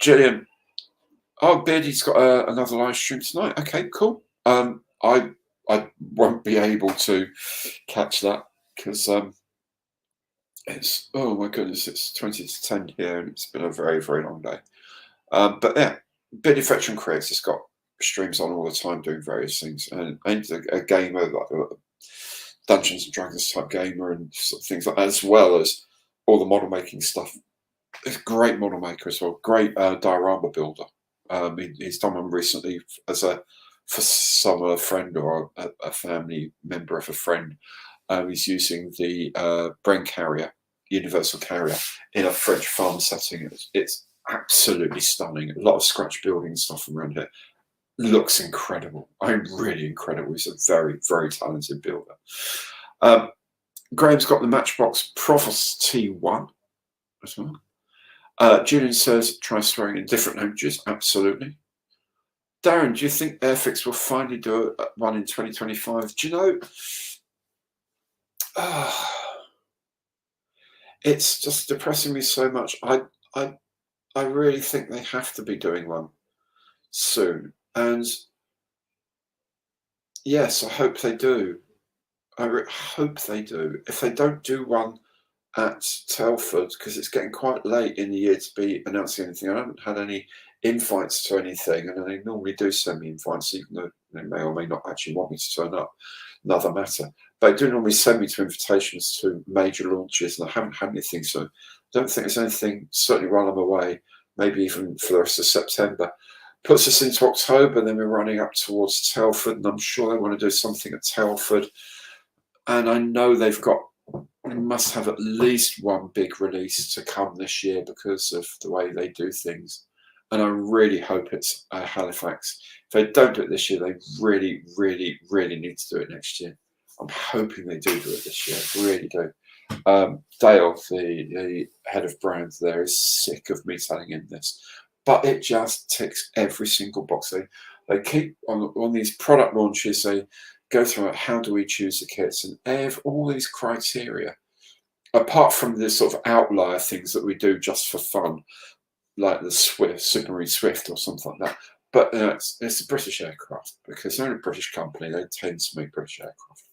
Gillian, Beardy's got another live stream tonight. Okay, cool. I won't be able to catch that because it's, oh my goodness, it's 20 to 10 here and it's been a very, very long day. But yeah, Beardy Veteran Creates has got streams on all the time doing various things, and a gamer, like a Dungeons and Dragons type gamer and sort of things like that, as well as all the model making stuff. He's a great model maker as well, great diorama builder. He's done one recently for a friend or a family member of a friend. He's using the Brain Carrier, Universal Carrier, in a French farm setting. It's absolutely stunning. A lot of scratch building stuff around here. Looks incredible. Really incredible. He's a very, very talented builder. Graham's got the Matchbox Provost T1 as well. Julian says, try swearing in different languages. Absolutely. Darren, do you think Airfix will finally do one in 2025? Do you know, it's just depressing me so much. I really think they have to be doing one soon. And yes, I hope they do. I hope they do. If they don't do one at Telford, because it's getting quite late in the year to be announcing anything. I haven't had any invites to anything, and they normally do send me invites, even though they may or may not actually want me to turn up. Another matter. But they do normally send me to invitations to major launches, and I haven't had anything, so I don't think there's anything, certainly while I'm away, maybe even for the rest of September. Puts us into October, then we're running up towards Telford, and I'm sure they want to do something at Telford. And I know they must have at least one big release to come this year because of the way they do things. And I really hope it's Halifax. If they don't do it this year, they really, really, really need to do it next year. I'm hoping they do it this year. I really do. Dale, the head of brand there, is sick of me telling him this. But it just ticks every single box. They keep on these product launches, they go through it, how do we choose the kits, and all these criteria, apart from the sort of outlier things that we do just for fun, like the Supermarine Swift or something like that. But it's a British aircraft, because they're a British company, they tend to make British aircraft,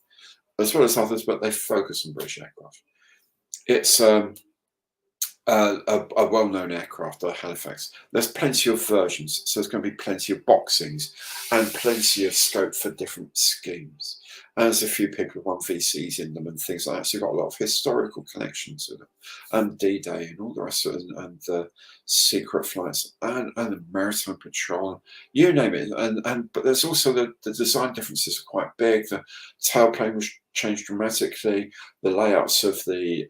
as well as others, but they focus on British aircraft. It's a well-known aircraft at Halifax. There's plenty of versions, so there's going to be plenty of boxings and plenty of scope for different schemes. And there's a few people who won VCs in them and things like that. So you've got a lot of historical connections to them, and D-Day and all the rest of it, and the secret flights and the maritime patrol, you name it. But there's also the design differences are quite big. The tailplane was changed dramatically. The layouts of the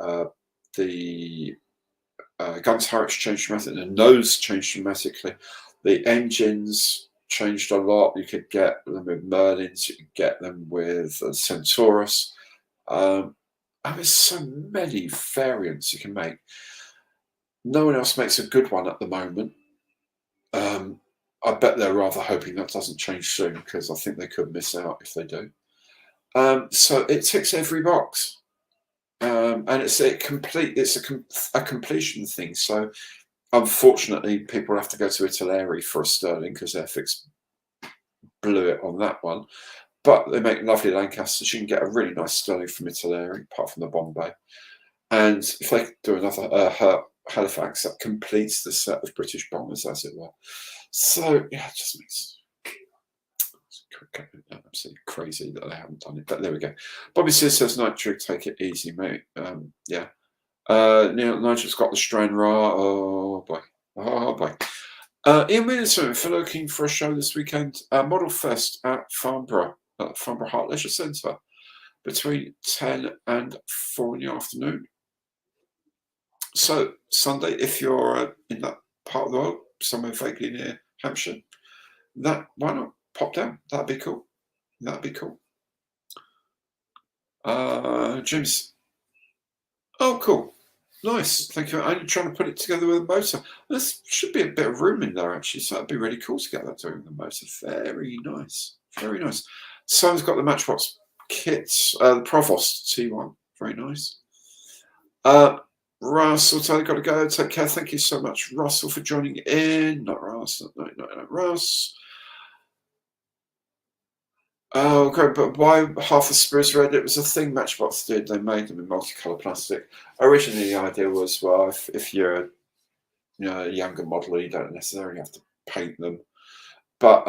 gun turrets changed dramatically. The nose changed dramatically. The engines changed a lot. You could get them with Merlins. You could get them with Centaurus. And there's so many variants you can make. No one else makes a good one at the moment. I bet they're rather hoping that doesn't change soon, because I think they could miss out if they do. So it ticks every box. And it's a completion thing. So unfortunately, people have to go to Italeri for a Sterling, because Airfix blew it on that one. But they make lovely Lancasters. You can get a really nice Sterling from Italeri, apart from the Bombay. And if they do another Halifax, that completes the set of British bombers, as it were. So yeah, it just makes absolutely crazy that they haven't done it. But there we go. Bobby says, Nitro, take it easy, mate. Yeah. Nigel's got the Stranraer. Oh boy. Oh boy. Ian Williamson, if you're looking for a show this weekend, Model Fest at Farnborough Heart Leisure Centre, between 10 and 4 in the afternoon. So Sunday, if you're in that part of the world, somewhere vaguely near Hampshire, why not pop down? That'd be cool. That'd be cool. James. Oh, cool. Nice. Thank you. I'm trying to put it together with a motor. There should be a bit of room in there, actually, so that'd be really cool to get that doing with a motor. Very nice. Very nice. Someone's got the Matchbox kits, the Provost T1. Very nice. Russell, totally got to go. Take care. Thank you so much, Russell, for joining in. Not Russ. No, Russ. Oh, great. But why half the Spirits Red? It was a thing Matchbox did. They made them in multicolour plastic. Originally, the idea was, well, if you're a younger model, you don't necessarily have to paint them. But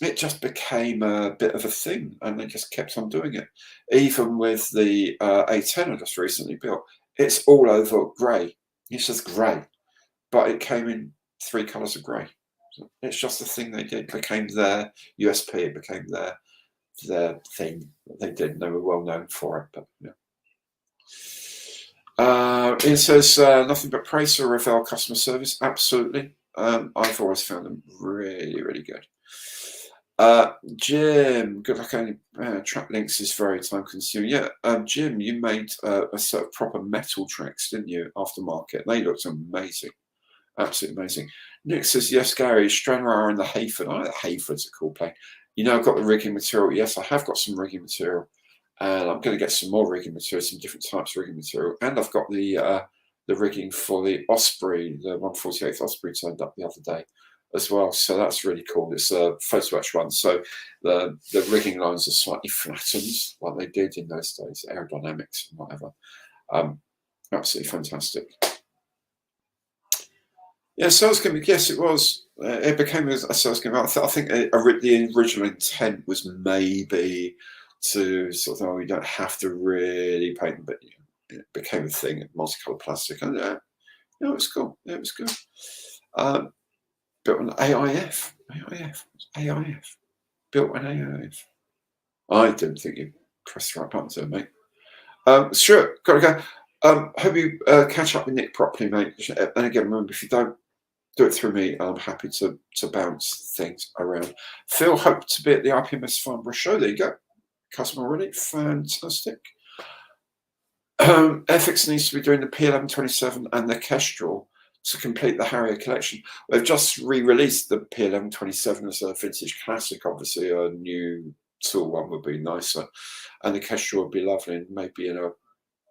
it just became a bit of a thing, and they just kept on doing it. Even with the A10 I just recently built, it's all over grey. It's just grey, but it came in 3 colours of grey. So it's just a thing they did. It became their USP. It became their thing that they did. They were well known for it. But yeah. It says nothing but praise for Ravel customer service. Absolutely. I've always found them really, really good. Jim, good luck. Only track links is very time consuming. Yeah, Jim, you made a set of proper metal tracks, didn't you? Aftermarket. They looked amazing. Absolutely amazing. Nick says, yes, Gary, Stranraer and the Hayford. Oh, the Hayford's a cool plane. I've got the rigging material. Yes, I have got some rigging material. And I'm going to get some more rigging material, some different types of rigging material. And I've got the rigging for the Osprey, the 148th Osprey turned up the other day as well. So that's really cool. It's a photo etch one. So the rigging lines are slightly flattened like they did in those days, aerodynamics and whatever. Absolutely fantastic. Yeah, sales gimmick. Yes, it was. It became a sales gimmick. I think the original intent was maybe to sort of, you don't have to really paint them, but it became a thing, multicolour plastic, and it was cool. It was good. Built an AIF. Built an AIF. I didn't think you pressed the right button there, mate. Sure, gotta go. Hope you catch up with Nick properly, mate. And again, remember, if you don't do it through me, I'm happy to bounce things around. Phil, hope to be at the IPMS Farnborough show. There you go. Customer already. Fantastic. FX needs to be doing the P1127 and the Kestrel to complete the Harrier collection. They've just re-released the P1127 as a vintage classic. Obviously, a new tool one would be nicer, and the Kestrel would be lovely. And maybe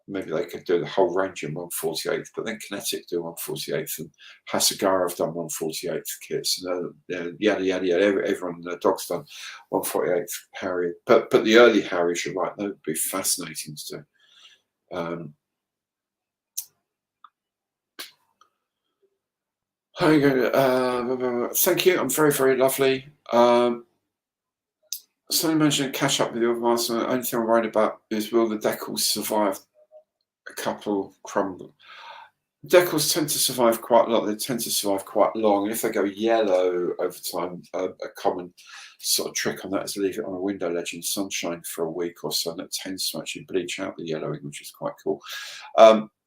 maybe they could do the whole range in 148th, but then Kinetic do 148th, and Hasagara have done 148th kits, and yada yada yada. Everyone, the dog's done 148th Harrier, but the early Harriers, you're right, that would be fascinating to do. How are you going? Thank you. I'm very, very lovely. Somebody mentioned catch up with your advice. The only thing I'm worried about is will the decals survive a couple crumble? Decals tend to survive quite a lot. They tend to survive quite long. And if they go yellow over time, a common sort of trick on that is leave it on a window ledge in sunshine for a week or so, and it tends to actually bleach out the yellowing, which is quite cool.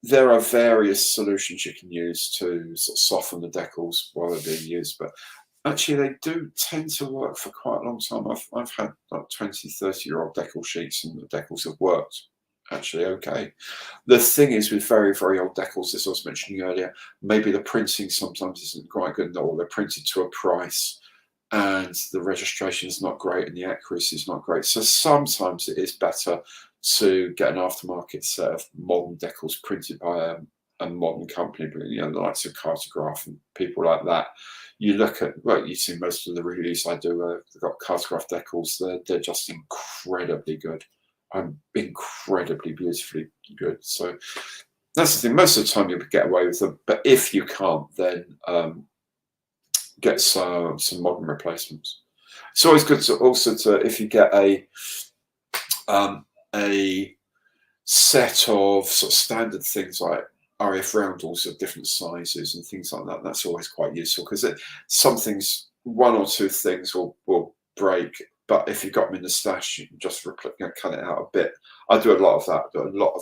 There are various solutions you can use to sort of soften the decals while they're being used, but actually they do tend to work for quite a long time. I've had like 20, 30-year-old decal sheets, and the decals have worked actually okay. The thing is with very, very old decals, as I was mentioning earlier, maybe the printing sometimes isn't quite good, or they're printed to a price and the registration is not great and the accuracy is not great. So sometimes it is better to get an aftermarket set of modern decals printed by a modern company, you know, the likes of Cartograph and people like that. You look at, well, you see most of the reviews I do, they've got Cartograph decals, they're just incredibly good. Incredibly beautifully good. So that's the thing. Most of the time you'll get away with them, but if you can't, then get some modern replacements. It's always good to also if you get a set of sort of standard things like RAF roundels of different sizes and things like that. That's always quite useful because some things, one or two things will break. But if you've got them in the stash, you can just cut it out a bit. I do a lot of that. I've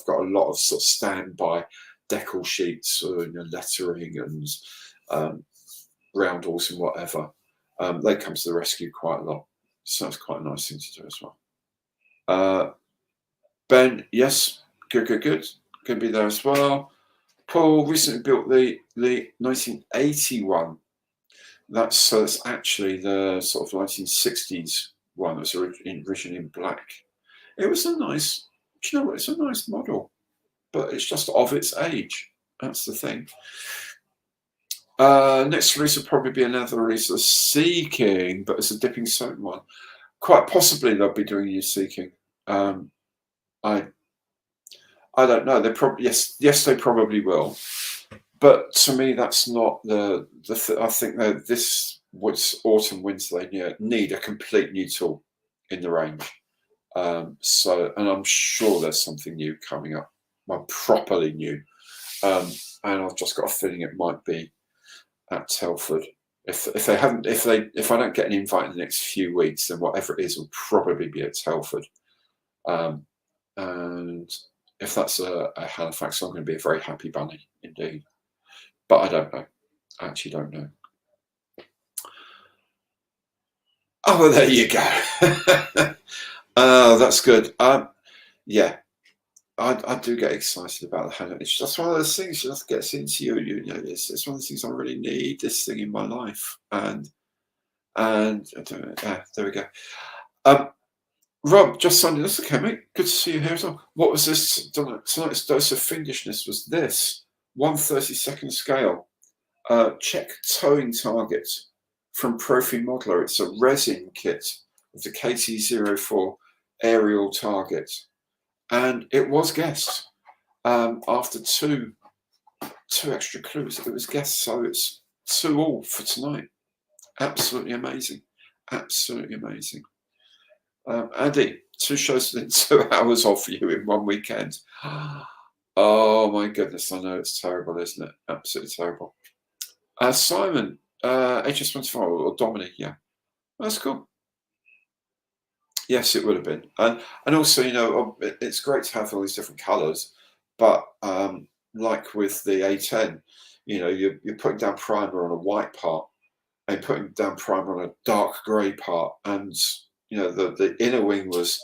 got a lot of sort of standby decal sheets, lettering and roundels and whatever. They come to the rescue quite a lot. So that's quite a nice thing to do as well. Ben, yes, good. Going to be there as well. Paul recently built the 1981. That's actually the sort of 1960s one. That was originally in black. It was a nice, do you know what? It's a nice model, but it's just of its age. That's the thing. Next release will probably be another release of Sea King, but it's a dipping soap one. Quite possibly they'll be doing a new Sea King. I don't know. They probably yes they probably will. But to me, that's not the I think that this autumn winter they need a complete new tool in the range. And I'm sure there's something new coming up, properly new. And I've just got a feeling it might be at Telford. If I don't get an invite in the next few weeks, then whatever it is will probably be at Telford. And if that's a Halifax, I'm going to be a very happy bunny indeed. But I don't know. I actually don't know. Oh, well, there you go. That's good. Yeah, I do get excited about the Halifax. It's just one of those things that just gets into you. You know, it's one of the things I really need this thing in my life. And I don't know. There we go. Rob, just Sunday. That's okay, mate. Good to see you here as well. What was this? Tonight's dose of fiendishness was this 1/32 scale. Check towing target from Profi Modeler. It's a resin kit of the KT-04 aerial target. And it was guessed after two extra clues. It was guessed, so it's 2-2 for tonight. Absolutely amazing. Absolutely amazing. Andy, 2 shows within 2 hours off you in one weekend. Oh my goodness, I know it's terrible, isn't it? Absolutely terrible. Simon, HS25 or Dominic, yeah. That's cool. Yes, it would have been. And also, you know, it's great to have all these different colours, but like with the A10, you know, you're putting down primer on a white part and putting down primer on a dark grey part, and you know, the inner wing was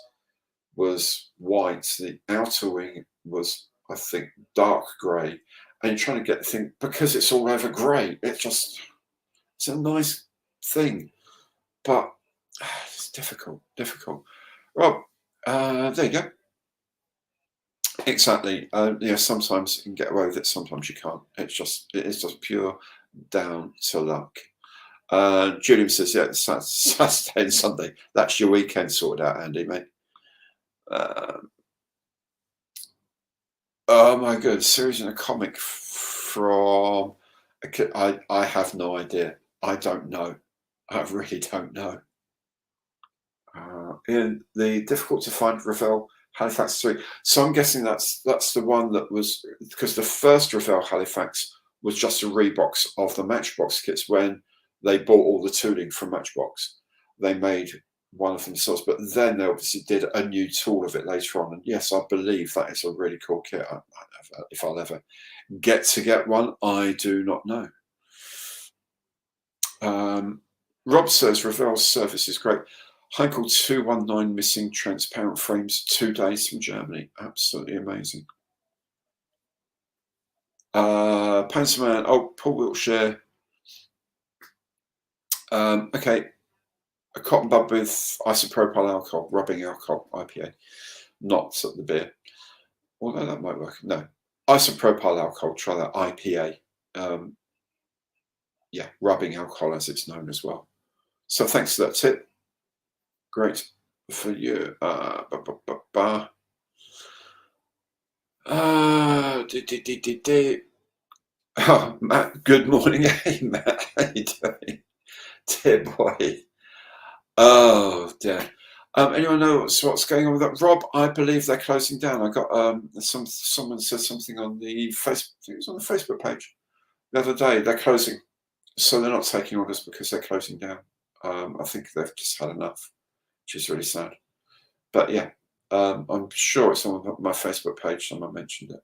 white, the outer wing was, I think, dark grey, and you're trying to get the thing, because it's all over grey, it's a nice thing, but it's difficult. Rob, there you go. Exactly. Yeah, sometimes you can get away with it, sometimes you can't. It is just pure down to luck. Julian says, yeah, it's Saturday and Sunday. That's your weekend sorted out, Andy, mate. Oh my god, series in a comic from... I have no idea. I don't know. I really don't know. In the difficult to find Ravel Halifax 3. So I'm guessing that's the one that was, because the first Ravel Halifax was just a rebox of the Matchbox kits. When they bought all the tooling from Matchbox, they made one of themselves, but then they obviously did a new tool of it later on. And yes, I believe that is a really cool kit. If I'll ever get one, I do not know. Rob says Ravel's service is great. Heinkel 219 missing transparent frames 2 days from Germany. Absolutely amazing. Panzerman, oh, Paul Wiltshire. Okay, a cotton bud with isopropyl alcohol, rubbing alcohol, IPA, not the beer. Although that might work. No, isopropyl alcohol, try that, IPA. Yeah, rubbing alcohol as it's known as well. So thanks for that tip. Great for you. Oh, Matt, good morning. Hey, Matt, how you doing? Dear boy. Oh, dear. Anyone know what's going on with that? Rob, I believe they're closing down. I got someone said something on the Facebook. I think it was on the Facebook page the other day. They're closing, so they're not taking orders because they're closing down. I think they've just had enough, which is really sad. But yeah, I'm sure it's on my Facebook page. Someone mentioned it.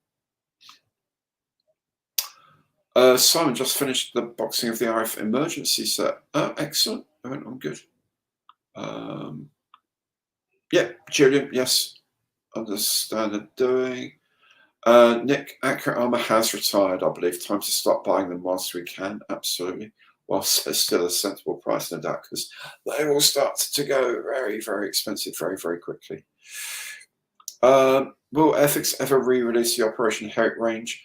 Simon just finished the boxing of the RF emergency set. Excellent. I'm good. Yeah, Julian, yes. Understand the doing. Nick, Accurate Armour has retired, I believe. Time to start buying them whilst we can. Absolutely. Whilst there's still a sensible price, no doubt, because they will start to go very, very expensive very, very quickly. Will Ethics ever re-release the Operation Herrick range?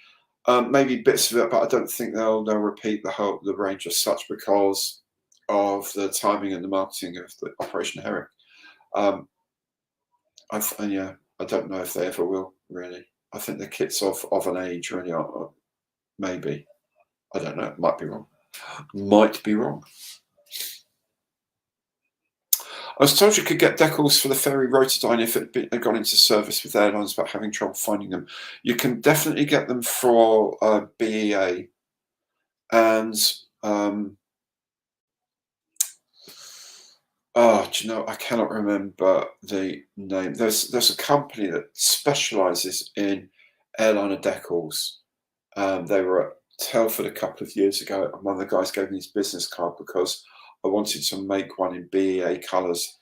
Maybe bits of it, but I don't think they'll repeat the range as such because of the timing and the marketing of the Operation Herrick. Yeah, I don't know if they ever will, really. I think the kit's of an age, really. Maybe. I don't know. Might be wrong. Might be wrong. I was told you could get decals for the ferry Rotodyne if it had gone into service with airlines, but having trouble finding them. You can definitely get them for BEA. And oh, do you know, I cannot remember the name. There's a company that specialises in airliner decals. They were at Telford a couple of years ago, and one of the guys gave me his business card because I wanted to make one in BEA colours,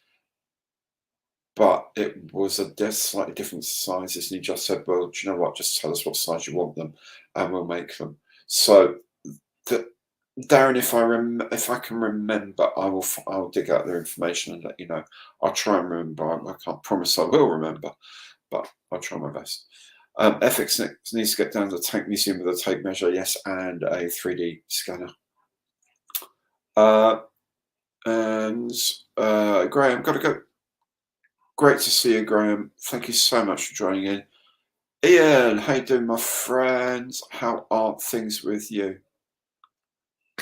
but it was a slightly different sizes, and he just said, well, do you know what, just tell us what size you want them and we'll make them. So Darren, if I can remember, I'll dig out their information and let you know. I'll try and remember. I can't promise I will remember, but I'll try my best. Ethics needs to get down to the tank museum with a tape measure, yes, and a 3D scanner. And Graham, got to go. Great to see you, Graham. Thank you so much for joining in. Ian, how you doing, my friends? How are things with you?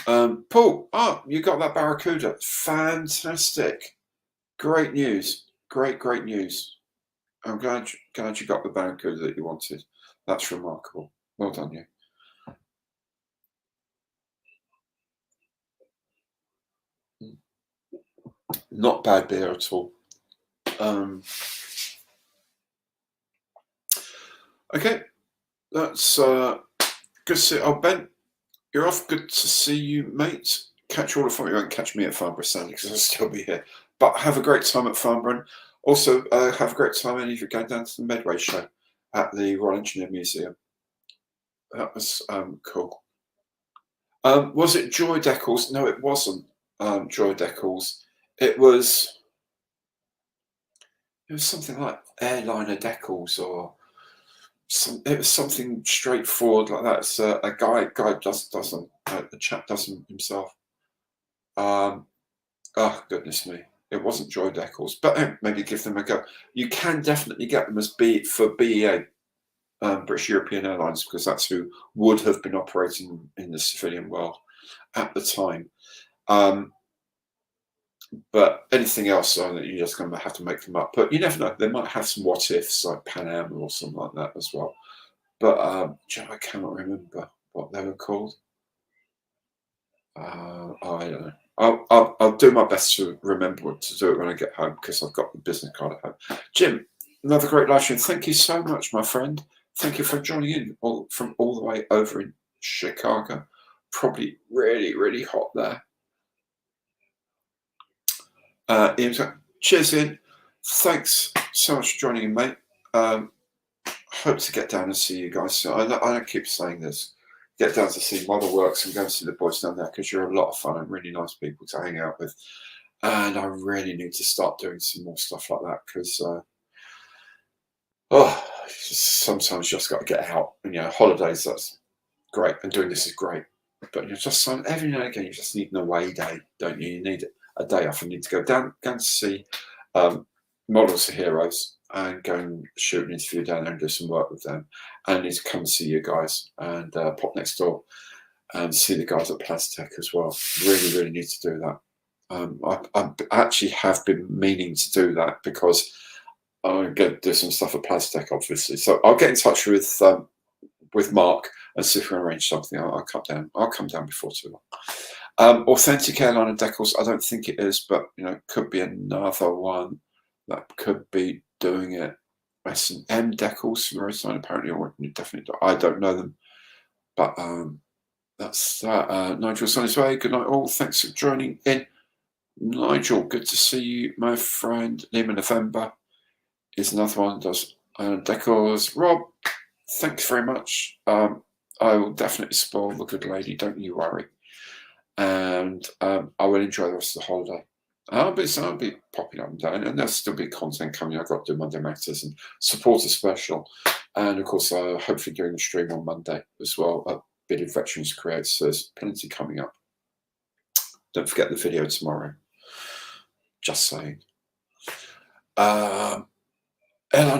Paul, you got that Barracuda. Fantastic. Great news. Great news. I'm glad you got the Barracuda that you wanted. That's remarkable. Well done, you. Not bad beer at all. Okay, that's good to see. Oh, Ben, you're off. Good to see you, mate. Catch all of fun. You won't catch me at Farnborough, Sandy, because I'll still be here. But have a great time at Farnborough. Also, have a great time if you're going down to the Medway show at the Royal Engineer Museum. That was cool. Was it Joy Decals? No, it wasn't Joy Decals. It was something like Airliner Decals, or it was something straightforward like that. It's a guy doesn't the chap doesn't himself. Oh goodness me, it wasn't Joy Decals, but maybe give them a go. You can definitely get them as for BEA, British European Airlines, because that's who would have been operating in the civilian world at the time. But anything else, you're just going to have to make them up. But you never know. They might have some what ifs like Pan Am or something like that as well. But I cannot remember what they were called. I don't know. I'll do my best to remember to do it when I get home, because I've got the business card at home. Jim, another great live stream. Thank you so much, my friend. Thank you for joining in from all the way over in Chicago. Probably really, really hot there. Ian's like, cheers, Ian. Thanks so much for joining in, mate. Hope to get down and see you guys. So I keep saying this. Get down to see Model Works and go and see the boys down there, because you're a lot of fun and really nice people to hang out with. And I really need to start doing some more stuff like that, because sometimes you just got to get out. And holidays, that's great, and doing this is great. But just every now and again, you just need an away day, don't you? You need a day off and need to go down to see Models for Heroes and go and shoot an interview down there and do some work with them. And I need to come and see you guys and pop next door and see the guys at Plastech as well. Really, really need to do that. I actually have been meaning to do that, because I'm going to do some stuff at Plastech, obviously. So I'll get in touch with Mark and see if we can arrange something. I'll come down before too long. Authentic Airliner Decals, I don't think it is, but could be another one that could be doing it. S&M Decals from Roseline, apparently, or definitely. I don't know them, but that's that. Nigel's on his way. Good night, all. Thanks for joining in, Nigel. Good to see you, my friend. Lima November is another one that does decals. Rob, thanks very much. I will definitely spoil the good lady, don't you worry. And I will enjoy the rest of the holiday. I'll be popping up and down, and there'll still be content coming. I've got to do Monday Matters and Supporter Special, and of course hopefully doing a stream on Monday as well, a bit of Veterans Creates. So there's plenty coming up. Don't forget the video tomorrow. Just saying. Airliner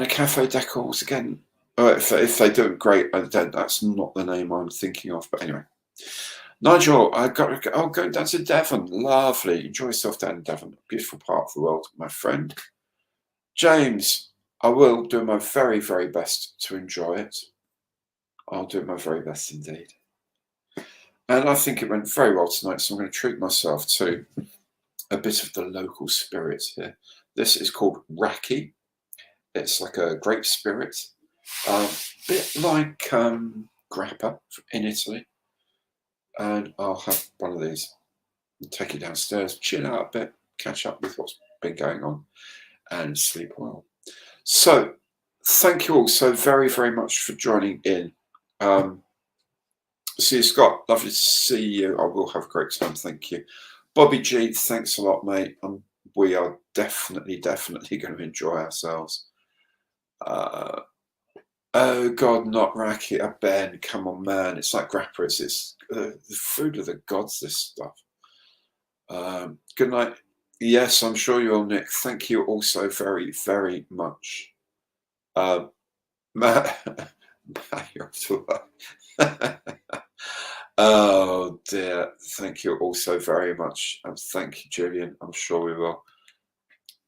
Cafe Decals again. If they do it, great. That's not the name I'm thinking of, but anyway. Nigel, going down to Devon. Lovely. Enjoy yourself down in Devon. Beautiful part of the world, my friend. James, I will do my very, very best to enjoy it. I'll do my very best indeed. And I think it went very well tonight, so I'm going to treat myself to a bit of the local spirit here. This is called Raki. It's like a grape spirit. A bit like grappa in Italy. And I'll have one of these and take it downstairs, chill out a bit, catch up with what's been going on, and sleep well. So thank you all so very, very much for joining in. See you, Scott. Lovely to see you. I will have a great time. Thank you. Bobby G, thanks a lot, mate. We are definitely going to enjoy ourselves. Oh God, not Raki. Ben, come on, man. It's like grappa. It's the food of the gods, this stuff. Good night. Yes, I'm sure you will, Nick. Thank you also very, very much. Matt, you're to oh dear. Thank you also very much. Thank you, Julian. I'm sure we will.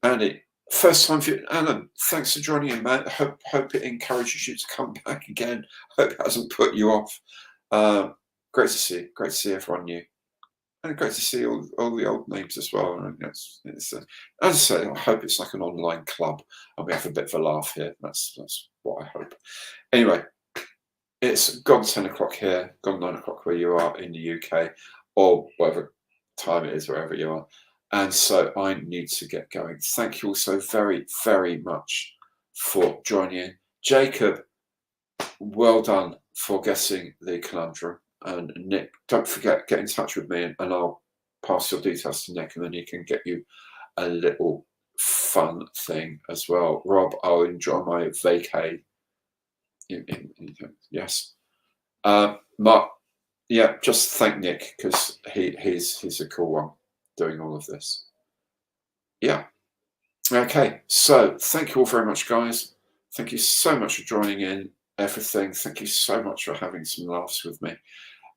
Andy, first time for you. Alan, thanks for joining in, man. Hope it encourages you to come back again. Hope it hasn't put you off. Great to see you. Great to see everyone new. And great to see all the old names as well. And as I say, I hope it's like an online club and we have a bit of a laugh here. That's what I hope. Anyway, it's gone 10 o'clock here, gone 9 o'clock where you are in the UK, or whatever time it is, wherever you are. And so I need to get going. Thank you all so very, very much for joining in. Jacob, well done for guessing the conundrum. And Nick, don't forget, get in touch with me and I'll pass your details to Nick and then he can get you a little fun thing as well. Rob, I'll enjoy my vacay. Yes. Mark, yeah, just thank Nick because he's a cool one doing all of this. Yeah. Okay, so thank you all very much, guys. Thank you so much for joining in, everything. Thank you so much for having some laughs with me.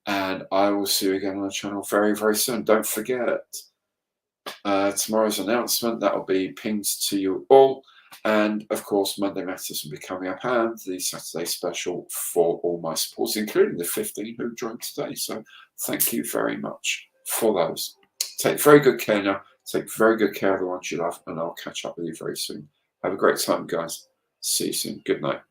And I will see you again on the channel very, very soon. Don't forget, tomorrow's announcement, that will be pinged to you all. And of course, Monday Matters will be coming up, and the Saturday special for all my supporters, including the 15 who joined today. So thank you very much for those. Take very good care now. Take very good care of the ones you love, and I'll catch up with you very soon. Have a great time, guys. See you soon. Good night.